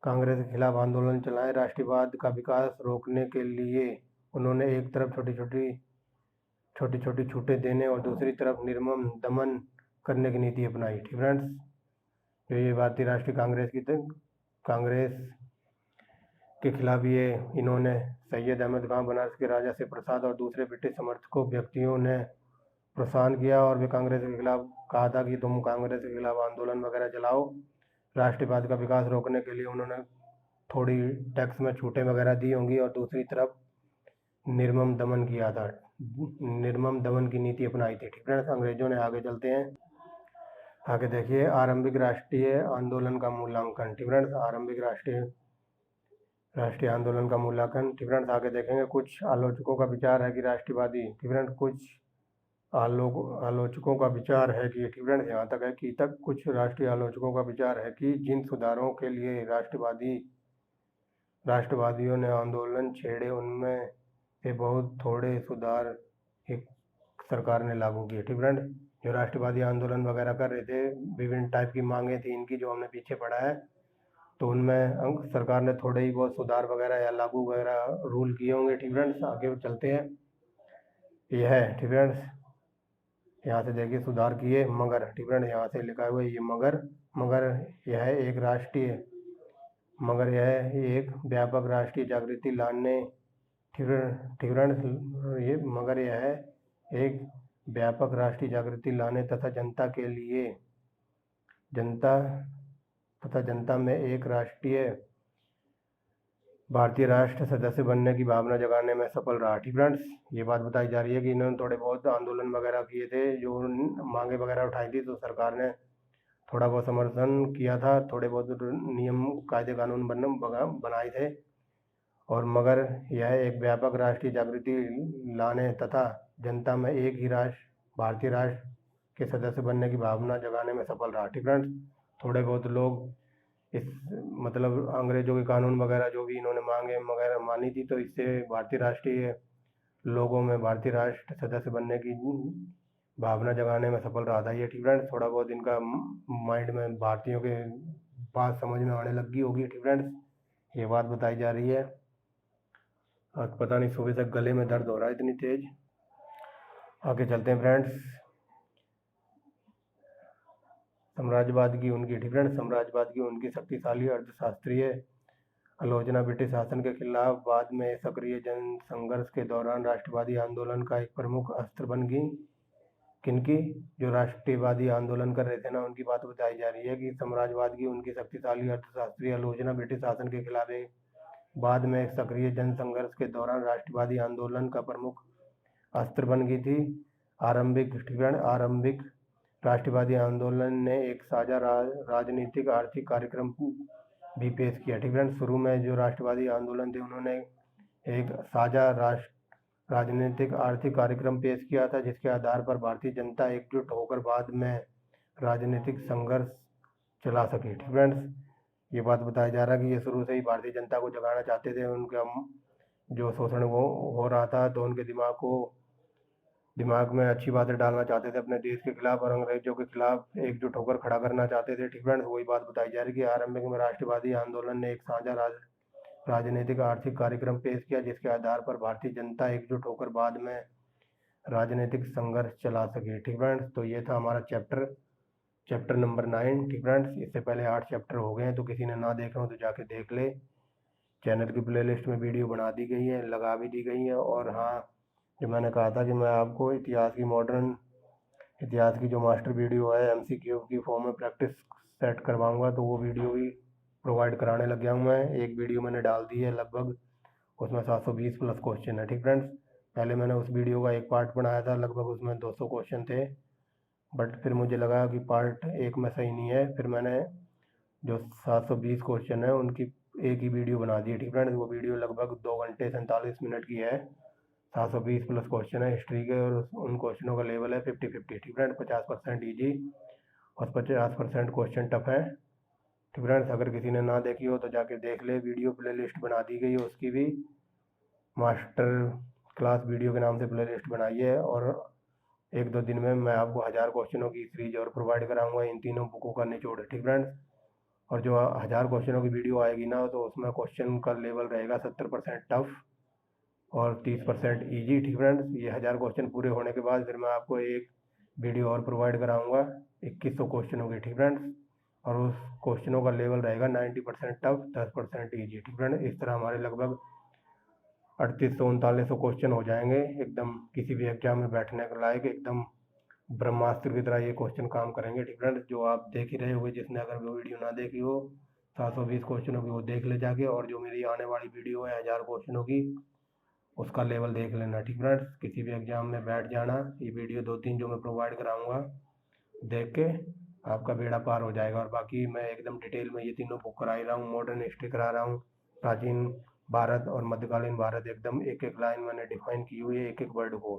कांग्रेस के खिलाफ आंदोलन चलाएं। राष्ट्रवाद का विकास रोकने के लिए उन्होंने एक तरफ छोटी छोटी छूटें देने और दूसरी तरफ निर्मम दमन करने की नीति अपनाई। ठीक फ्रेंड्स, जो ये भारतीय राष्ट्रीय कांग्रेस के खिलाफ इन्होंने सैयद अहमद खान बनारस के राजा शिव प्रसाद और दूसरे ब्रिटिश समर्थकों व्यक्तियों ने प्रोत्साहन किया और वे कांग्रेस के खिलाफ कहा था कि तुम कांग्रेस के खिलाफ आंदोलन वगैरह चलाओ। राष्ट्रवाद का विकास रोकने के लिए उन्होंने थोड़ी टैक्स में छूटें वगैरह दी होंगी और दूसरी तरफ निर्मम दमन किया था, निर्मम दमन की नीति अपनाई थी। ठीक है, अंग्रेजों ने। आगे चलते हैं, आगे देखिए आरंभिक राष्ट्रीय आंदोलन का मूल्यांकन। ठीक है, आरंभिक राष्ट्रीय आंदोलन का मूल्यांकन। ठीक है, आगे देखेंगे। कुछ आलोचकों का विचार है कि राष्ट्रवादी, ठीक है, कुछ आलोचकों का विचार है कि, ठीक है, यहाँ तक है कि कुछ राष्ट्रीय आलोचकों का विचार है कि जिन सुधारों के लिए राष्ट्रवादियों ने आंदोलन छेड़े उनमें से बहुत थोड़े सुधार एक सरकार ने लागू किए। ठीक है, जो राष्ट्रवादी आंदोलन वगैरह कर रहे थे, विभिन्न टाइप की मांगे थी इनकी जो हमने पीछे पढ़ा है, तो उनमें सरकार ने थोड़े ही बहुत सुधार वगैरह या लागू वगैरह रूल किए होंगे। ठीक है, आगे चलते हैं। यह है, ठीक है, यहाँ से देखिए सुधार किए मगर, ठीक है, यहाँ से लिखा हुआ है ये मगर यह एक व्यापक राष्ट्रीय जागृति लाने, ठीक है, मगर यह एक व्यापक राष्ट्रीय जागृति लाने तथा जनता में एक भारतीय राष्ट्र सदस्य बनने की भावना जगाने में सफल रहा। ठीक फ्रेंड्स, ये बात बताई जा रही है कि इन्होंने थोड़े बहुत आंदोलन वगैरह किए थे, जो मांगे वगैरह उठाई थी, तो सरकार ने थोड़ा बहुत समर्थन किया था, थोड़े बहुत नियम कायदे कानून बनाए थे, और मगर यह एक व्यापक राष्ट्रीय जागृति लाने तथा जनता में एक ही भारतीय राष्ट्र के सदस्य बनने की भावना जगाने में सफल रहा। ठीक फ्रेंड्स, थोड़े बहुत लोग इस मतलब अंग्रेजों के कानून वगैरह जो भी इन्होंने मांगे वगैरह मानी थी, तो इससे भारतीय राष्ट्र सदस्य बनने की भावना जगाने में सफल रहा था ये। ठीक फ्रेंड्स, थोड़ा बहुत इनका माइंड में भारतीयों के बात समझ में आने लगी होगी। ठीक फ्रेंड्स, ये बात बताई जा रही है। आज पता नहीं सुबह तक गले में दर्द हो रहा है इतनी तेज। आगे चलते हैं फ्रेंड्स। साम्राज्यवाद की उनकी शक्तिशाली अर्थशास्त्रीय आलोचना ब्रिटिश शासन के खिलाफ बाद में सक्रिय जन संघर्ष के दौरान राष्ट्रवादी आंदोलन का एक प्रमुख अस्त्र बन गई। किनकी? जो राष्ट्रवादी आंदोलन कर रहे थे ना, उनकी बात बताई जा रही है कि साम्राज्यवाद की उनकी शक्तिशाली अर्थशास्त्रीय आलोचना ब्रिटिश शासन के खिलाफ बाद में एक सक्रिय जन संघर्ष के दौरान राष्ट्रवादी आंदोलन का प्रमुख अस्त्र बन गई थी। आरंभिक राष्ट्रवादी आंदोलन ने एक साझा राजनीतिक आर्थिक कार्यक्रम भी पेश किया। ठीक है, शुरू में जो राष्ट्रवादी आंदोलन थे उन्होंने एक साझा राष्ट्र राजनीतिक आर्थिक कार्यक्रम पेश किया था, जिसके आधार पर भारतीय जनता एकजुट होकर बाद में राजनीतिक संघर्ष चला सकी। ठीक फ्रेंड्स, ये बात बताया जा रहा है कि ये शुरू से ही भारतीय जनता को जगाना चाहते थे। उनका जो शोषण हो रहा था, तो उनके दिमाग में अच्छी बातें डालना चाहते थे अपने देश के खिलाफ और अंग्रेजों के खिलाफ एकजुट होकर खड़ा करना चाहते थे। ठीक फ्रेंड्स, वही बात बताई जा रही है कि आरंभिक में राष्ट्रवादी आंदोलन ने एक साझा राजनीतिक आर्थिक कार्यक्रम पेश किया, जिसके आधार पर भारतीय जनता एकजुट होकर बाद में राजनीतिक संघर्ष चला सके। ठीक फ्रेंड्स, तो ये था हमारा चैप्टर नंबर 9। ठीक फ्रेंड्स, इससे पहले 8 चैप्टर हो गए हैं, तो किसी ने ना देखा हो तो जाके देख ले। चैनल की प्लेलिस्ट में वीडियो बना दी गई है, लगा भी दी गई है। और हाँ, जो मैंने कहा था कि मैं आपको इतिहास की जो मास्टर वीडियो है MCQ की फॉर्म में प्रैक्टिस सेट करवाऊंगा, तो वो वीडियो भी प्रोवाइड कराने लग गया हूँ मैं। एक वीडियो मैंने डाल दी है लगभग, उसमें 720 प्लस क्वेश्चन है। ठीक फ्रेंड्स, पहले मैंने उस वीडियो का एक पार्ट बनाया था, लगभग उसमें 200 क्वेश्चन थे, बट फिर मुझे लगा कि पार्ट 1 में सही नहीं है। फिर मैंने जो 720 क्वेश्चन है उनकी एक ही वीडियो बना दी है। ठीक फ्रेंड्स, वो वीडियो लगभग 2 घंटे 47 मिनट की है। 720 प्लस क्वेश्चन है हिस्ट्री के, और उन क्वेश्चनों का लेवल है 50-50। ठीक फ्रेंड्स, 50% ईजी और 50% क्वेश्चन टफ है। ठीक फ्रेंड्स, अगर किसी ने ना देखी हो तो जाके देख ले, वीडियो प्लेलिस्ट बना दी गई है, उसकी भी मास्टर क्लास वीडियो के नाम से प्लेलिस्ट बनाई है। और 1-2 दिन में मैं आपको 1000 क्वेश्चनों की सीरीज और प्रोवाइड कराऊंगा, इन तीनों बुकों का निचोड़। ठीक फ्रेंड्स, और जो 1000 क्वेश्चनों की वीडियो आएगी ना, तो उसमें क्वेश्चन का लेवल रहेगा 70% टफ और 30% ईजी। ठीक फ्रेंड्स, ये 1000 क्वेश्चन पूरे होने के बाद फिर मैं आपको एक वीडियो और प्रोवाइड कराऊंगा 2100 क्वेश्चनों की। ठीक फ्रेंड्स, और उस क्वेश्चनों का लेवल रहेगा 90% टफ, 10% ईजी। ठीक फ्रेंड्स, इस तरह हमारे लगभग 3800-3900 क्वेश्चन हो जाएंगे, एकदम किसी भी एग्जाम में बैठने के लायक, एकदम ब्रह्मास्त्र की तरह ये क्वेश्चन काम करेंगे। ठीक फ्रेंड्स, जो आप देख ही रहे होंगे, जिसने अगर वो वीडियो ना देखी हो 720 क्वेश्चनों की, वो देख ले जाके। और जो मेरी आने वाली वीडियो है 1000 क्वेश्चनों की, उसका लेवल देख लेना। ठीक फ्रेंड्स, किसी भी एग्जाम में बैठ जाना, ये वीडियो 2-3 जो मैं प्रोवाइड कराऊंगा देख के आपका बेड़ा पार हो जाएगा। और बाकी मैं एकदम डिटेल में ये तीनों बुक करा ही रहा हूँ, मॉडर्न हिस्ट्री करा रहा हूँ, प्राचीन भारत और मध्यकालीन भारत, एकदम एक लाइन मैंने डिफाइन की हुई है, एक वर्ड को।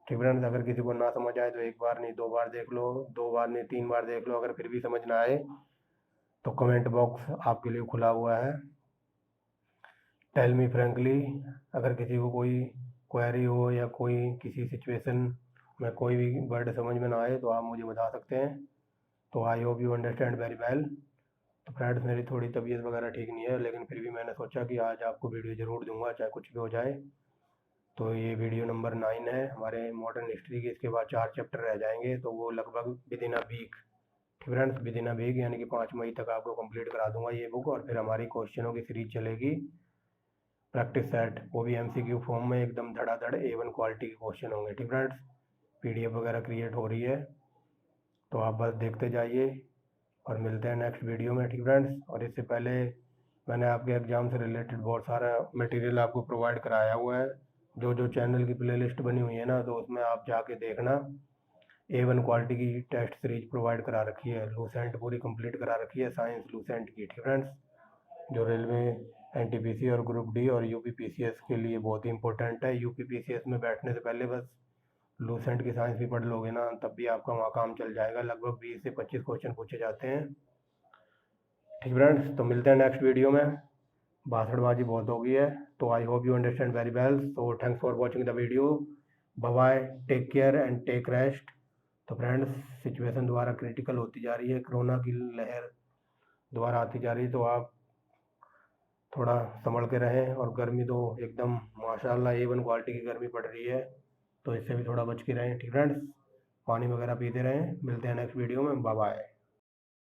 ठीक फ्रेंड्स, अगर किसी को ना समझ आए तो 1 बार नहीं 2 बार देख लो, 2 बार नहीं 3 बार देख लो। अगर फिर भी समझ ना आए तो कमेंट बॉक्स आपके लिए खुला हुआ है। टेल मी फ्रेंकली, अगर किसी को कोई क्वेरी हो या कोई किसी सिचुएशन में कोई भी वर्ड समझ में ना आए तो आप मुझे बता सकते हैं। तो I hope you understand very well. तो फ्रेंड्स, मेरी थोड़ी तबीयत वगैरह ठीक नहीं है, लेकिन फिर भी मैंने सोचा कि आज आपको वीडियो ज़रूर दूंगा, चाहे कुछ भी हो जाए। तो ये वीडियो नंबर 9 है हमारे मॉडर्न हिस्ट्री की। इसके बाद 4 चैप्टर रह जाएंगे, तो वो लगभग विद इन अ वीक। ठीक friends, within a week यानी कि 5 मई तक आपको कंप्लीट करा दूंगा ये बुक। और फिर हमारी क्वेश्चनों की सीरीज चलेगी प्रैक्टिस सेट, वो भी MCQ फॉर्म में, एकदम धड़ाधड़ A1 क्वालिटी के क्वेश्चन होंगे। ठीक फ्रेंड्स, PDF वगैरह क्रिएट हो रही है, तो आप बस देखते जाइए और मिलते हैं नेक्स्ट वीडियो में। ठीक फ्रेंड्स, और इससे पहले मैंने आपके एग्ज़ाम से रिलेटेड बहुत सारा मटेरियल आपको प्रोवाइड कराया हुआ है। जो चैनल की प्लेलिस्ट बनी हुई है ना, तो उसमें आप जाके देखना। A1 क्वालिटी की टेस्ट सीरीज प्रोवाइड करा रखी है, लूसेंट पूरी कंप्लीट करा रखी है, साइंस लूसेंट की। ठीक फ्रेंड्स, जो रेलवे NTPC और ग्रुप D और UPPCS के लिए बहुत ही इंपॉर्टेंट है। UPPCS में बैठने से पहले बस लूसेंट की साइंस भी पढ़ लोगे ना, तब भी आपका वहाँ काम चल जाएगा। लगभग 20 से 25 क्वेश्चन पूछे जाते हैं। ठीक फ्रेंड्स, तो मिलते हैं नेक्स्ट वीडियो में। भाषणबाजी बहुत हो गई है, तो I hope you understand very well. So thanks for watching the video. Bye bye, take care and take rest. तो फ्रेंड्स, सिचुएशन दोबारा क्रिटिकल होती जा रही है, कोरोना की लहर दोबारा आती जा रही है, तो आप थोड़ा संभल के रहें। और गर्मी तो एकदम माशाल्लाह A1 क्वालिटी की गर्मी पड़ रही है, तो इससे भी थोड़ा बच के रहें। ठीक फ्रेंड्स, पानी वगैरह पीते रहें। मिलते हैं नेक्स्ट वीडियो में, बाय बाय।